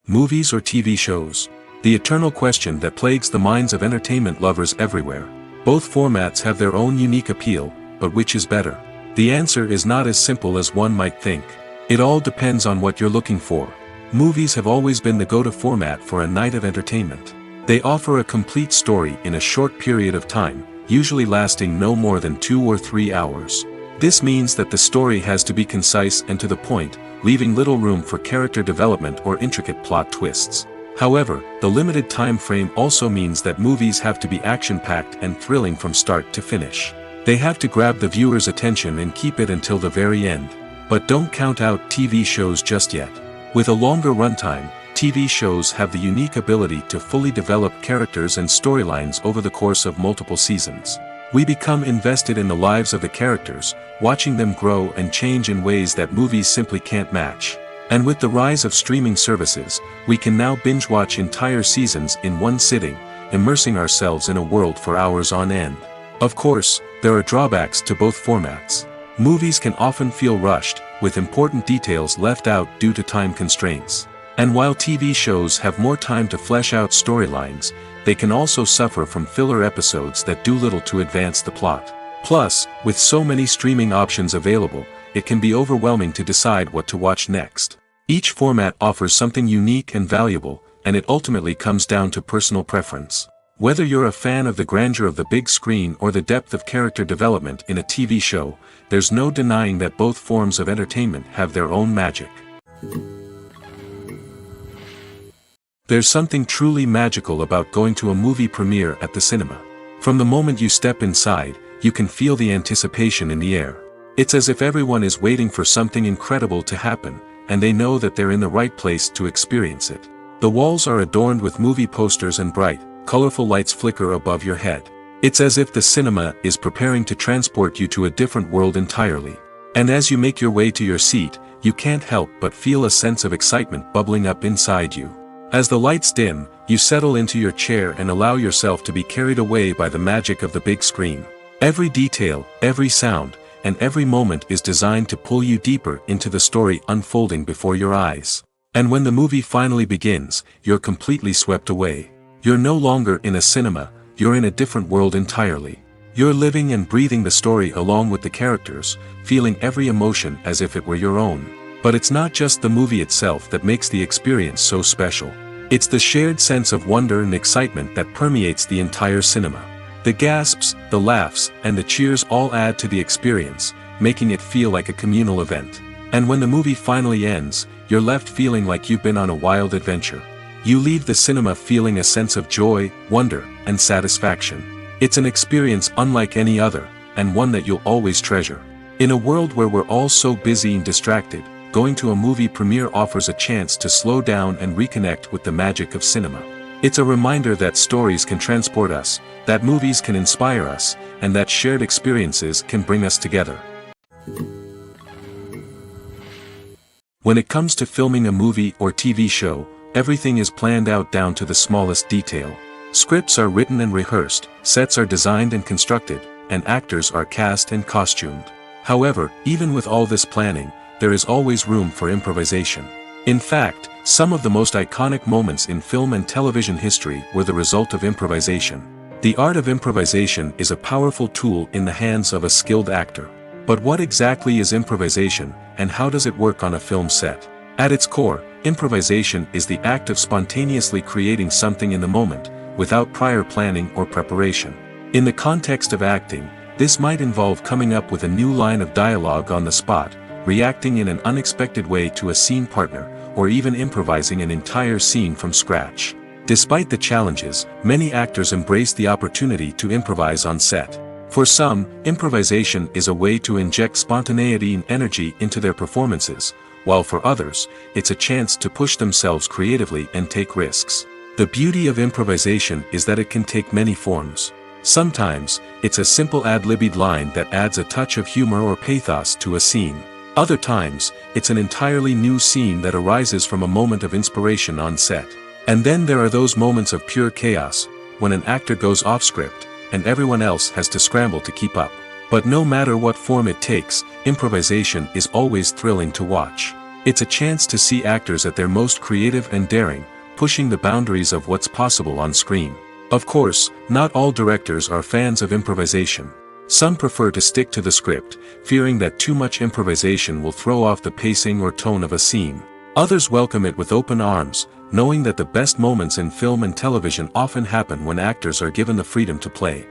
Movies or TV shows? The eternal question that plagues the minds of entertainment lovers everywhere. Both formats have their own unique appeal, but which is better? The answer is not as simple as one might think. It all depends on what you're looking for. Movies have always been the go-to format for a night of entertainment. They offer a complete story in a short period of time, usually lasting no more than 2 or 3 hours. This means that the story has to be concise and to the point, leaving little room for character development or intricate plot twists. However, the limited time frame also means that movies have to be action-packed and thrilling from start to finish. They have to grab the viewer's attention and keep it until the very end. But don't count out TV shows just yet. With a longer runtime, TV shows have the unique ability to fully develop characters and storylines over the course of multiple seasons. We become invested in the lives of the characters, watching them grow and change in ways that movies simply can't match. And with the rise of streaming services, we can now binge-watch entire seasons in one sitting, immersing ourselves in a world for hours on end. Of course, there are drawbacks to both formats. Movies can often feel rushed, with important details left out due to time constraints. And while TV shows have more time to flesh out storylines, they can also suffer from filler episodes that do little to advance the plot. Plus, with so many streaming options available, it can be overwhelming to decide what to watch next. Each format offers something unique and valuable, and it ultimately comes down to personal preference. Whether you're a fan of the grandeur of the big screen or the depth of character development in a TV show, there's no denying that both forms of entertainment have their own magic. There's something truly magical about going to a movie premiere at the cinema. From the moment you step inside, you can feel the anticipation in the air. It's as if everyone is waiting for something incredible to happen, and they know that they're in the right place to experience it. The walls are adorned with movie posters and bright, colorful lights flicker above your head. It's as if the cinema is preparing to transport you to a different world entirely. And as you make your way to your seat, you can't help but feel a sense of excitement bubbling up inside you. As the lights dim, you settle into your chair and allow yourself to be carried away by the magic of the big screen. Every detail, every sound, and every moment is designed to pull you deeper into the story unfolding before your eyes. And when the movie finally begins, you're completely swept away. You're no longer in a cinema, you're in a different world entirely. You're living and breathing the story along with the characters, feeling every emotion as if it were your own. But it's not just the movie itself that makes the experience so special. It's the shared sense of wonder and excitement that permeates the entire cinema. The gasps, the laughs, and the cheers all add to the experience, making it feel like a communal event. And when the movie finally ends, you're left feeling like you've been on a wild adventure. You leave the cinema feeling a sense of joy, wonder, and satisfaction. It's an experience unlike any other, and one that you'll always treasure. In a world where we're all so busy and distracted, going to a movie premiere offers a chance to slow down and reconnect with the magic of cinema. It's a reminder that stories can transport us, that movies can inspire us, and that shared experiences can bring us together. When it comes to filming a movie or TV show, everything is planned out down to the smallest detail. Scripts are written and rehearsed, sets are designed and constructed, and actors are cast and costumed. However, even with all this planning, there is always room for improvisation. In fact, some of the most iconic moments in film and television history were the result of improvisation. The art of improvisation is a powerful tool in the hands of a skilled actor. But what exactly is improvisation, and how does it work on a film set? At its core, improvisation is the act of spontaneously creating something in the moment, without prior planning or preparation. In the context of acting, this might involve coming up with a new line of dialogue on the spot, reacting in an unexpected way to a scene partner, or even improvising an entire scene from scratch. Despite the challenges, many actors embrace the opportunity to improvise on set. For some, improvisation is a way to inject spontaneity and energy into their performances, while for others, it's a chance to push themselves creatively and take risks. The beauty of improvisation is that it can take many forms. Sometimes, it's a simple ad-libbed line that adds a touch of humor or pathos to a scene. Other times, it's an entirely new scene that arises from a moment of inspiration on set. And then there are those moments of pure chaos, when an actor goes off script, and everyone else has to scramble to keep up. But no matter what form it takes, improvisation is always thrilling to watch. It's a chance to see actors at their most creative and daring, pushing the boundaries of what's possible on screen. Of course, not all directors are fans of improvisation. Some prefer to stick to the script, fearing that too much improvisation will throw off the pacing or tone of a scene. Others welcome it with open arms, knowing that the best moments in film and television often happen when actors are given the freedom to play.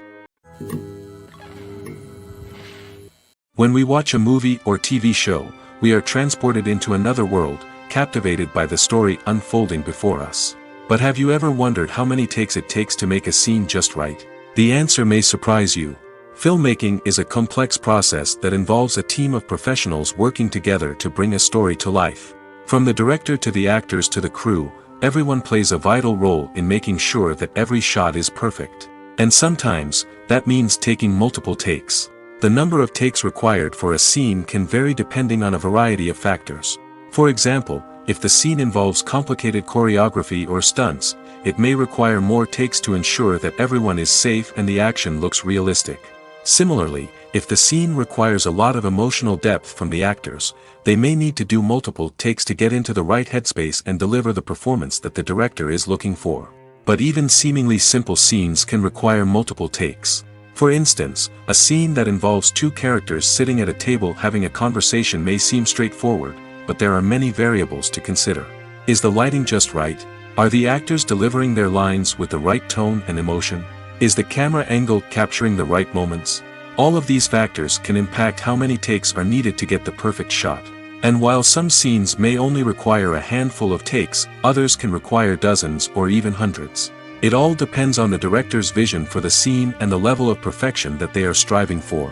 When we watch a movie or TV show, we are transported into another world, captivated by the story unfolding before us. But have you ever wondered how many takes it takes to make a scene just right? The answer may surprise you. Filmmaking is a complex process that involves a team of professionals working together to bring a story to life. From the director to the actors to the crew, everyone plays a vital role in making sure that every shot is perfect. And sometimes, that means taking multiple takes. The number of takes required for a scene can vary depending on a variety of factors. For example, if the scene involves complicated choreography or stunts, it may require more takes to ensure that everyone is safe and the action looks realistic. Similarly, if the scene requires a lot of emotional depth from the actors, they may need to do multiple takes to get into the right headspace and deliver the performance that the director is looking for. But even seemingly simple scenes can require multiple takes. For instance, a scene that involves two characters sitting at a table having a conversation may seem straightforward, but there are many variables to consider. Is the lighting just right? Are the actors delivering their lines with the right tone and emotion? Is the camera angle capturing the right moments? All of these factors can impact how many takes are needed to get the perfect shot. And while some scenes may only require a handful of takes, others can require dozens or even hundreds. It all depends on the director's vision for the scene and the level of perfection that they are striving for.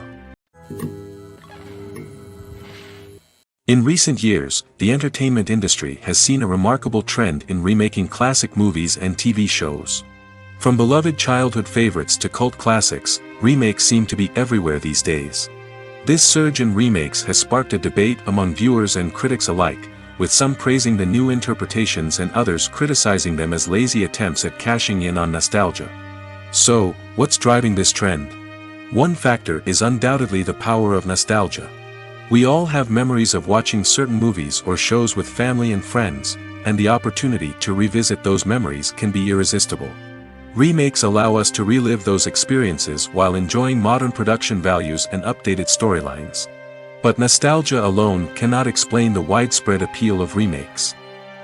In recent years, the entertainment industry has seen a remarkable trend in remaking classic movies and TV shows. From beloved childhood favorites to cult classics, remakes seem to be everywhere these days. This surge in remakes has sparked a debate among viewers and critics alike, with some praising the new interpretations and others criticizing them as lazy attempts at cashing in on nostalgia. So, what's driving this trend? One factor is undoubtedly the power of nostalgia. We all have memories of watching certain movies or shows with family and friends, and the opportunity to revisit those memories can be irresistible. Remakes allow us to relive those experiences while enjoying modern production values and updated storylines. But nostalgia alone cannot explain the widespread appeal of remakes.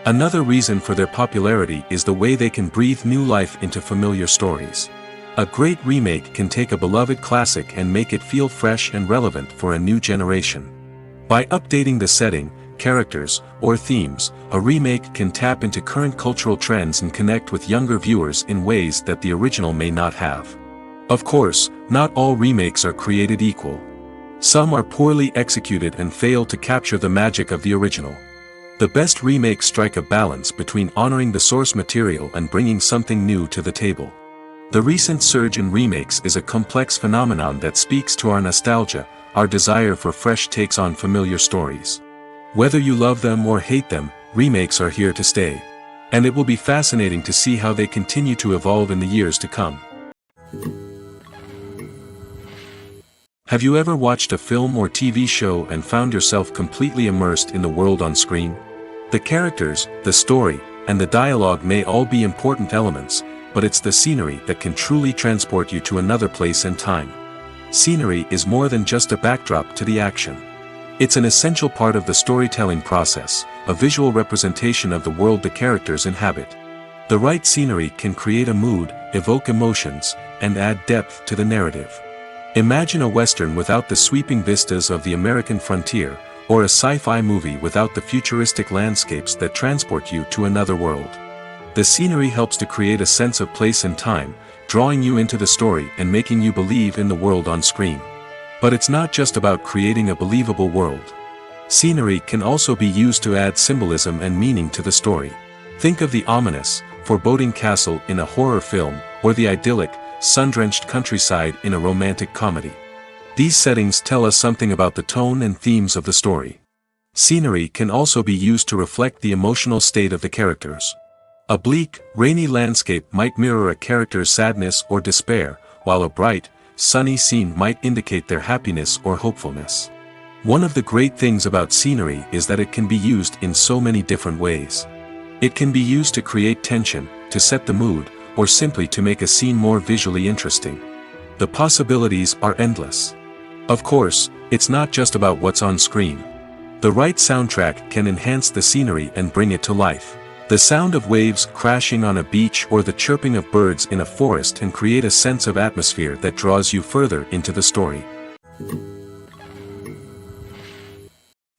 Another reason for their popularity is the way they can breathe new life into familiar stories. A great remake can take a beloved classic and make it feel fresh and relevant for a new generation. By updating the setting, characters, or themes, a remake can tap into current cultural trends and connect with younger viewers in ways that the original may not have. Of course, not all remakes are created equal. Some are poorly executed and fail to capture the magic of the original. The best remakes strike a balance between honoring the source material and bringing something new to the table. The recent surge in remakes is a complex phenomenon that speaks to our nostalgia, our desire for fresh takes on familiar stories. Whether you love them or hate them, remakes are here to stay. And it will be fascinating to see how they continue to evolve in the years to come. Have you ever watched a film or TV show and found yourself completely immersed in the world on screen? The characters, the story, and the dialogue may all be important elements, but it's the scenery that can truly transport you to another place and time. Scenery is more than just a backdrop to the action. It's an essential part of the storytelling process, a visual representation of the world the characters inhabit. The right scenery can create a mood, evoke emotions, and add depth to the narrative. Imagine a Western without the sweeping vistas of the American frontier, or a sci-fi movie without the futuristic landscapes that transport you to another world. The scenery helps to create a sense of place and time, drawing you into the story and making you believe in the world on screen. But it's not just about creating a believable world. Scenery can also be used to add symbolism and meaning to the story. Think of the ominous, foreboding castle in a horror film, or the idyllic, sun-drenched countryside in a romantic comedy. These settings tell us something about the tone and themes of the story. Scenery can also be used to reflect the emotional state of the characters. A bleak, rainy landscape might mirror a character's sadness or despair, while a bright, sunny scene might indicate their happiness or hopefulness. One of the great things about scenery is that it can be used in so many different ways. It can be used to create tension, to set the mood, or simply to make a scene more visually interesting. The possibilities are endless. Of course, it's not just about what's on screen. The right soundtrack can enhance the scenery and bring it to life. The sound of waves crashing on a beach or the chirping of birds in a forest can create a sense of atmosphere that draws you further into the story.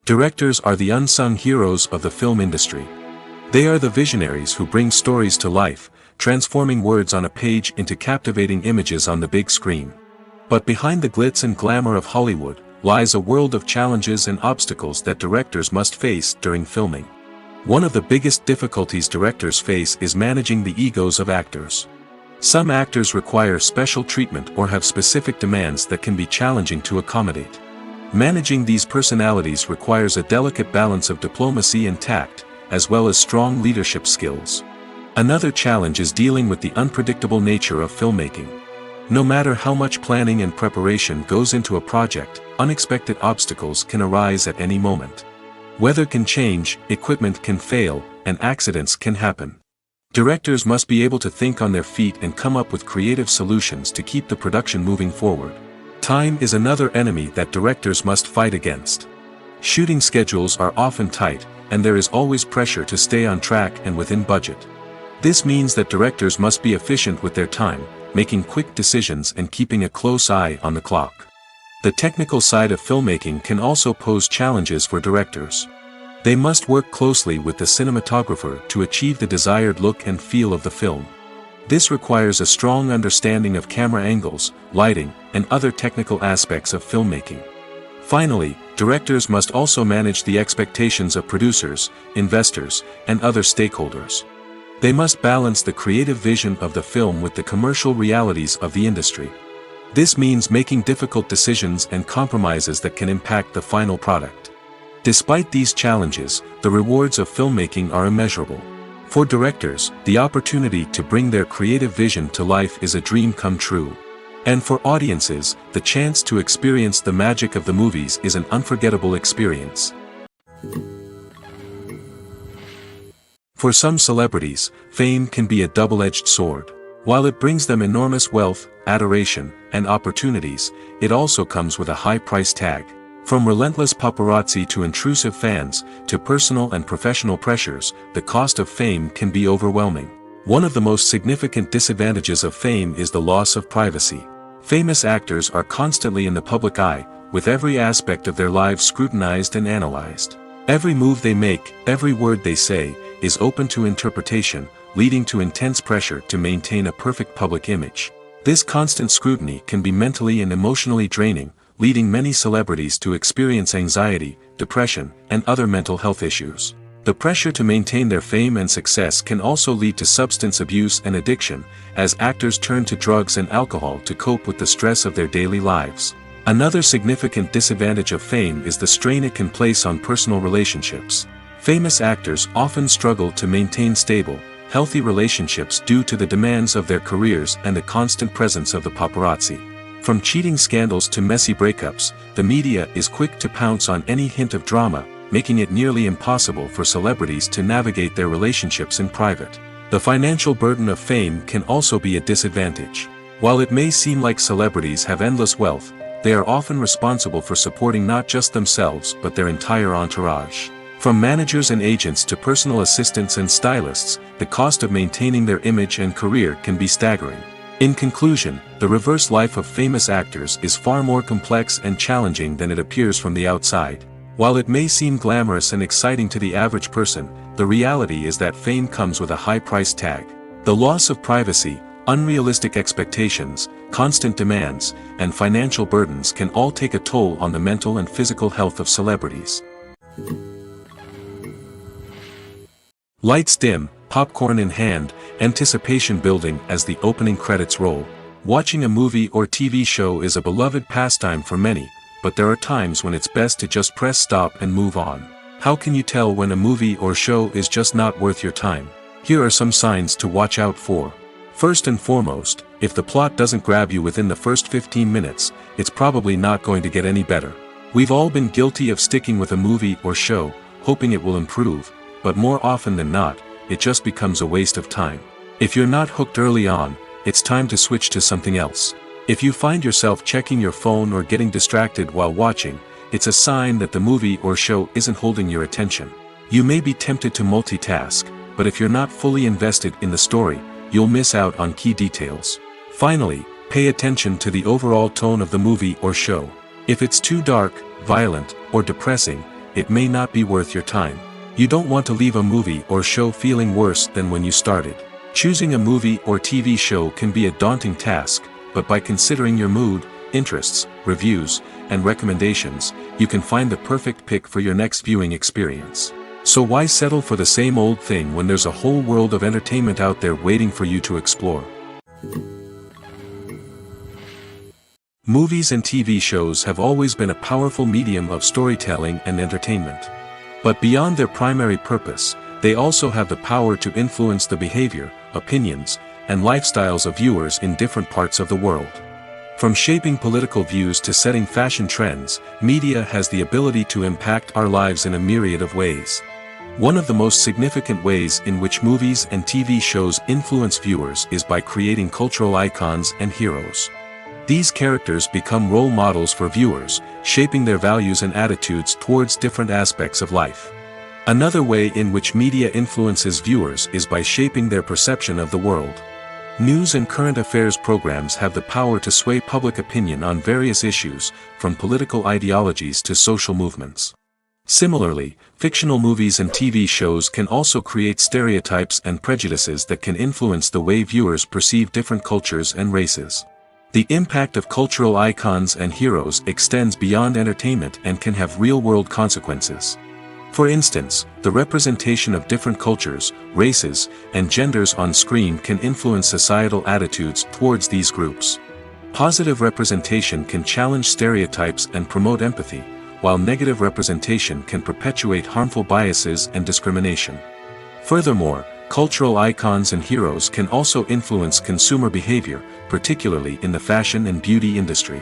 Directors are the unsung heroes of the film industry. They are the visionaries who bring stories to life, transforming words on a page into captivating images on the big screen. But behind the glitz and glamour of Hollywood lies a world of challenges and obstacles that directors must face during filming. One of the biggest difficulties directors face is managing the egos of actors. Some actors require special treatment or have specific demands that can be challenging to accommodate. Managing these personalities requires a delicate balance of diplomacy and tact, as well as strong leadership skills. Another challenge is dealing with the unpredictable nature of filmmaking. No matter how much planning and preparation goes into a project, unexpected obstacles can arise at any moment. Weather can change, equipment can fail, and accidents can happen. Directors must be able to think on their feet and come up with creative solutions to keep the production moving forward. Time is another enemy that directors must fight against. Shooting schedules are often tight, and there is always pressure to stay on track and within budget. This means that directors must be efficient with their time, making quick decisions and keeping a close eye on the clock. The technical side of filmmaking can also pose challenges for directors. They must work closely with the cinematographer to achieve the desired look and feel of the film. This requires a strong understanding of camera angles, lighting, and other technical aspects of filmmaking. Finally, directors must also manage the expectations of producers, investors, and other stakeholders. They must balance the creative vision of the film with the commercial realities of the industry. This means making difficult decisions and compromises that can impact the final product. Despite these challenges, the rewards of filmmaking are immeasurable. For directors, the opportunity to bring their creative vision to life is a dream come true. And for audiences, the chance to experience the magic of the movies is an unforgettable experience. For some celebrities, fame can be a double-edged sword. While it brings them enormous wealth, adoration, and opportunities, it also comes with a high price tag. From relentless paparazzi to intrusive fans, to personal and professional pressures, the cost of fame can be overwhelming. One of the most significant disadvantages of fame is the loss of privacy. Famous actors are constantly in the public eye, with every aspect of their lives scrutinized and analyzed. Every move they make, every word they say, is open to interpretation, leading to intense pressure to maintain a perfect public image. This constant scrutiny can be mentally and emotionally draining, leading many celebrities to experience anxiety, depression, and other mental health issues. The pressure to maintain their fame and success can also lead to substance abuse and addiction, as actors turn to drugs and alcohol to cope with the stress of their daily lives. Another significant disadvantage of fame is the strain it can place on personal relationships. Famous actors often struggle to maintain stable, healthy relationships due to the demands of their careers and the constant presence of the paparazzi. From cheating scandals to messy breakups, the media is quick to pounce on any hint of drama, making it nearly impossible for celebrities to navigate their relationships in private. The financial burden of fame can also be a disadvantage. While it may seem like celebrities have endless wealth, they are often responsible for supporting not just themselves but their entire entourage. From managers and agents to personal assistants and stylists, the cost of maintaining their image and career can be staggering. In conclusion, the reverse life of famous actors is far more complex and challenging than it appears from the outside. While it may seem glamorous and exciting to the average person, the reality is that fame comes with a high price tag. The loss of privacy, unrealistic expectations, constant demands, and financial burdens can all take a toll on the mental and physical health of celebrities. Lights dim, popcorn in hand, anticipation building as the opening credits roll. Watching a movie or TV show is a beloved pastime for many, but there are times when it's best to just press stop and move on. How can you tell when a movie or show is just not worth your time? Here are some signs to watch out for. First and foremost, if the plot doesn't grab you within the first 15 minutes, it's probably not going to get any better. We've all been guilty of sticking with a movie or show, hoping it will improve, but more often than not, it just becomes a waste of time. If you're not hooked early on, it's time to switch to something else. If you find yourself checking your phone or getting distracted while watching, it's a sign that the movie or show isn't holding your attention. You may be tempted to multitask, but if you're not fully invested in the story, you'll miss out on key details. Finally, pay attention to the overall tone of the movie or show. If it's too dark, violent, or depressing, it may not be worth your time. You don't want to leave a movie or show feeling worse than when you started. Choosing a movie or TV show can be a daunting task, but by considering your mood, interests, reviews, and recommendations, you can find the perfect pick for your next viewing experience. So why settle for the same old thing when there's a whole world of entertainment out there waiting for you to explore? Movies and TV shows have always been a powerful medium of storytelling and entertainment. But beyond their primary purpose, they also have the power to influence the behavior, opinions, and lifestyles of viewers in different parts of the world. From shaping political views to setting fashion trends, media has the ability to impact our lives in a myriad of ways. One of the most significant ways in which movies and TV shows influence viewers is by creating cultural icons and heroes. These characters become role models for viewers, shaping their values and attitudes towards different aspects of life. Another way in which media influences viewers is by shaping their perception of the world. News and current affairs programs have the power to sway public opinion on various issues, from political ideologies to social movements. Similarly, fictional movies and TV shows can also create stereotypes and prejudices that can influence the way viewers perceive different cultures and races. The impact of cultural icons and heroes extends beyond entertainment and can have real-world consequences. For instance, the representation of different cultures, races, and genders on screen can influence societal attitudes towards these groups. Positive representation can challenge stereotypes and promote empathy, while negative representation can perpetuate harmful biases and discrimination. Furthermore, cultural icons and heroes can also influence consumer behavior, particularly in the fashion and beauty industry.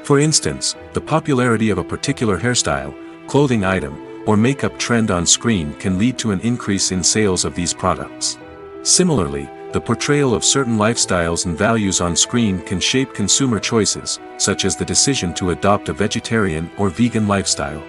For instance, the popularity of a particular hairstyle, clothing item, or makeup trend on screen can lead to an increase in sales of these products. Similarly, the portrayal of certain lifestyles and values on screen can shape consumer choices, such as the decision to adopt a vegetarian or vegan lifestyle.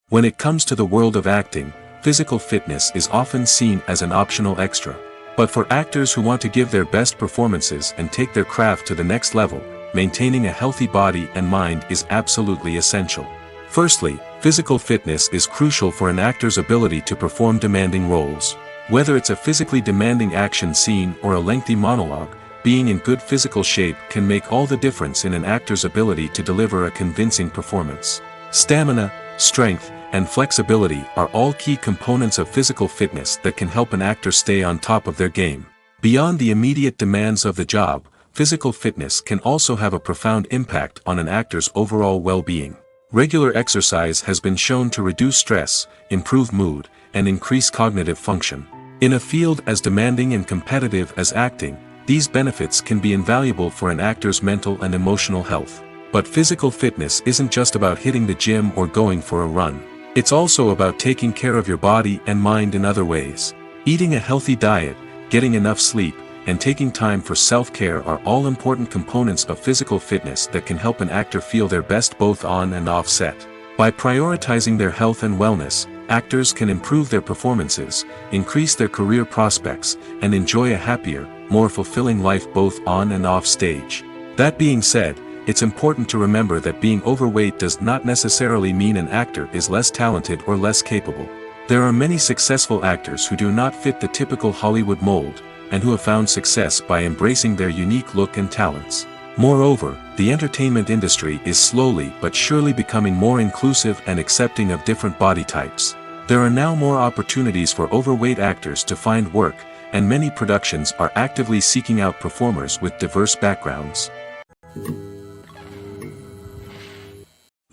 When it comes to the world of acting, physical fitness is often seen as an optional extra. But for actors who want to give their best performances and take their craft to the next level, maintaining a healthy body and mind is absolutely essential. Firstly, physical fitness is crucial for an actor's ability to perform demanding roles. Whether it's a physically demanding action scene or a lengthy monologue, being in good physical shape can make all the difference in an actor's ability to deliver a convincing performance. Stamina, strength, and flexibility are all key components of physical fitness that can help an actor stay on top of their game. Beyond the immediate demands of the job, physical fitness can also have a profound impact on an actor's overall well-being. Regular exercise has been shown to reduce stress, improve mood, and increase cognitive function. In a field as demanding and competitive as acting, these benefits can be invaluable for an actor's mental and emotional health. But physical fitness isn't just about hitting the gym or going for a run. It's also about taking care of your body and mind in other ways. Eating a healthy diet, getting enough sleep, and taking time for self-care are all important components of physical fitness that can help an actor feel their best both on and off set. By prioritizing their health and wellness, actors can improve their performances, increase their career prospects, and enjoy a happier, more fulfilling life both on and off stage. That being said, it's important to remember that being overweight does not necessarily mean an actor is less talented or less capable. There are many successful actors who do not fit the typical Hollywood mold, and who have found success by embracing their unique look and talents. Moreover, the entertainment industry is slowly but surely becoming more inclusive and accepting of different body types. There are now more opportunities for overweight actors to find work, and many productions are actively seeking out performers with diverse backgrounds.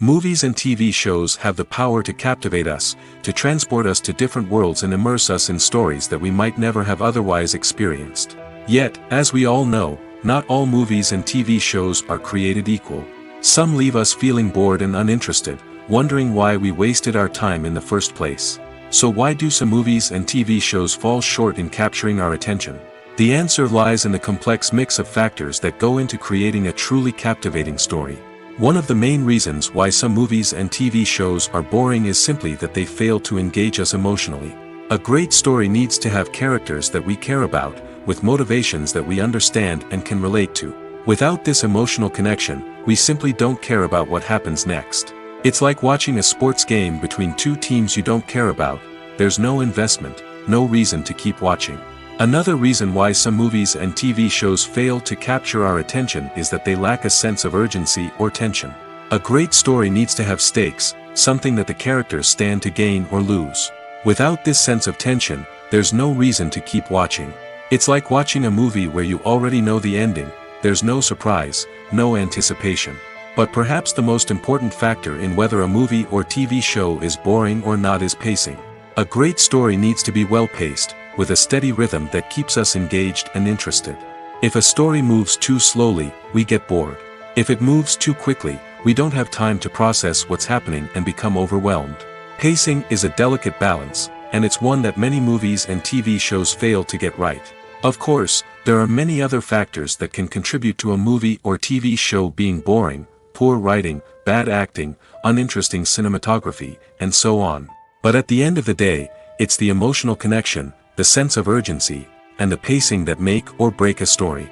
Movies and TV shows have the power to captivate us, to transport us to different worlds and immerse us in stories that we might never have otherwise experienced. Yet, as we all know, not all movies and TV shows are created equal. Some leave us feeling bored and uninterested, wondering why we wasted our time in the first place. So why do some movies and TV shows fall short in capturing our attention? The answer lies in the complex mix of factors that go into creating a truly captivating story. One of the main reasons why some movies and TV shows are boring is simply that they fail to engage us emotionally. A great story needs to have characters that we care about, with motivations that we understand and can relate to. Without this emotional connection, we simply don't care about what happens next. It's like watching a sports game between two teams you don't care about. There's no investment, no reason to keep watching. Another reason why some movies and TV shows fail to capture our attention is that they lack a sense of urgency or tension. A great story needs to have stakes, something that the characters stand to gain or lose. Without this sense of tension, there's no reason to keep watching. It's like watching a movie where you already know the ending. There's no surprise, no anticipation. But perhaps the most important factor in whether a movie or TV show is boring or not is pacing. A great story needs to be well-paced, with a steady rhythm that keeps us engaged and interested. If a story moves too slowly, we get bored. If it moves too quickly, we don't have time to process what's happening and become overwhelmed. Pacing is a delicate balance, and it's one that many movies and TV shows fail to get right. Of course, there are many other factors that can contribute to a movie or TV show being boring: poor writing, bad acting, uninteresting cinematography, and so on. But at the end of the day, it's the emotional connection, the sense of urgency, and the pacing that make or break a story.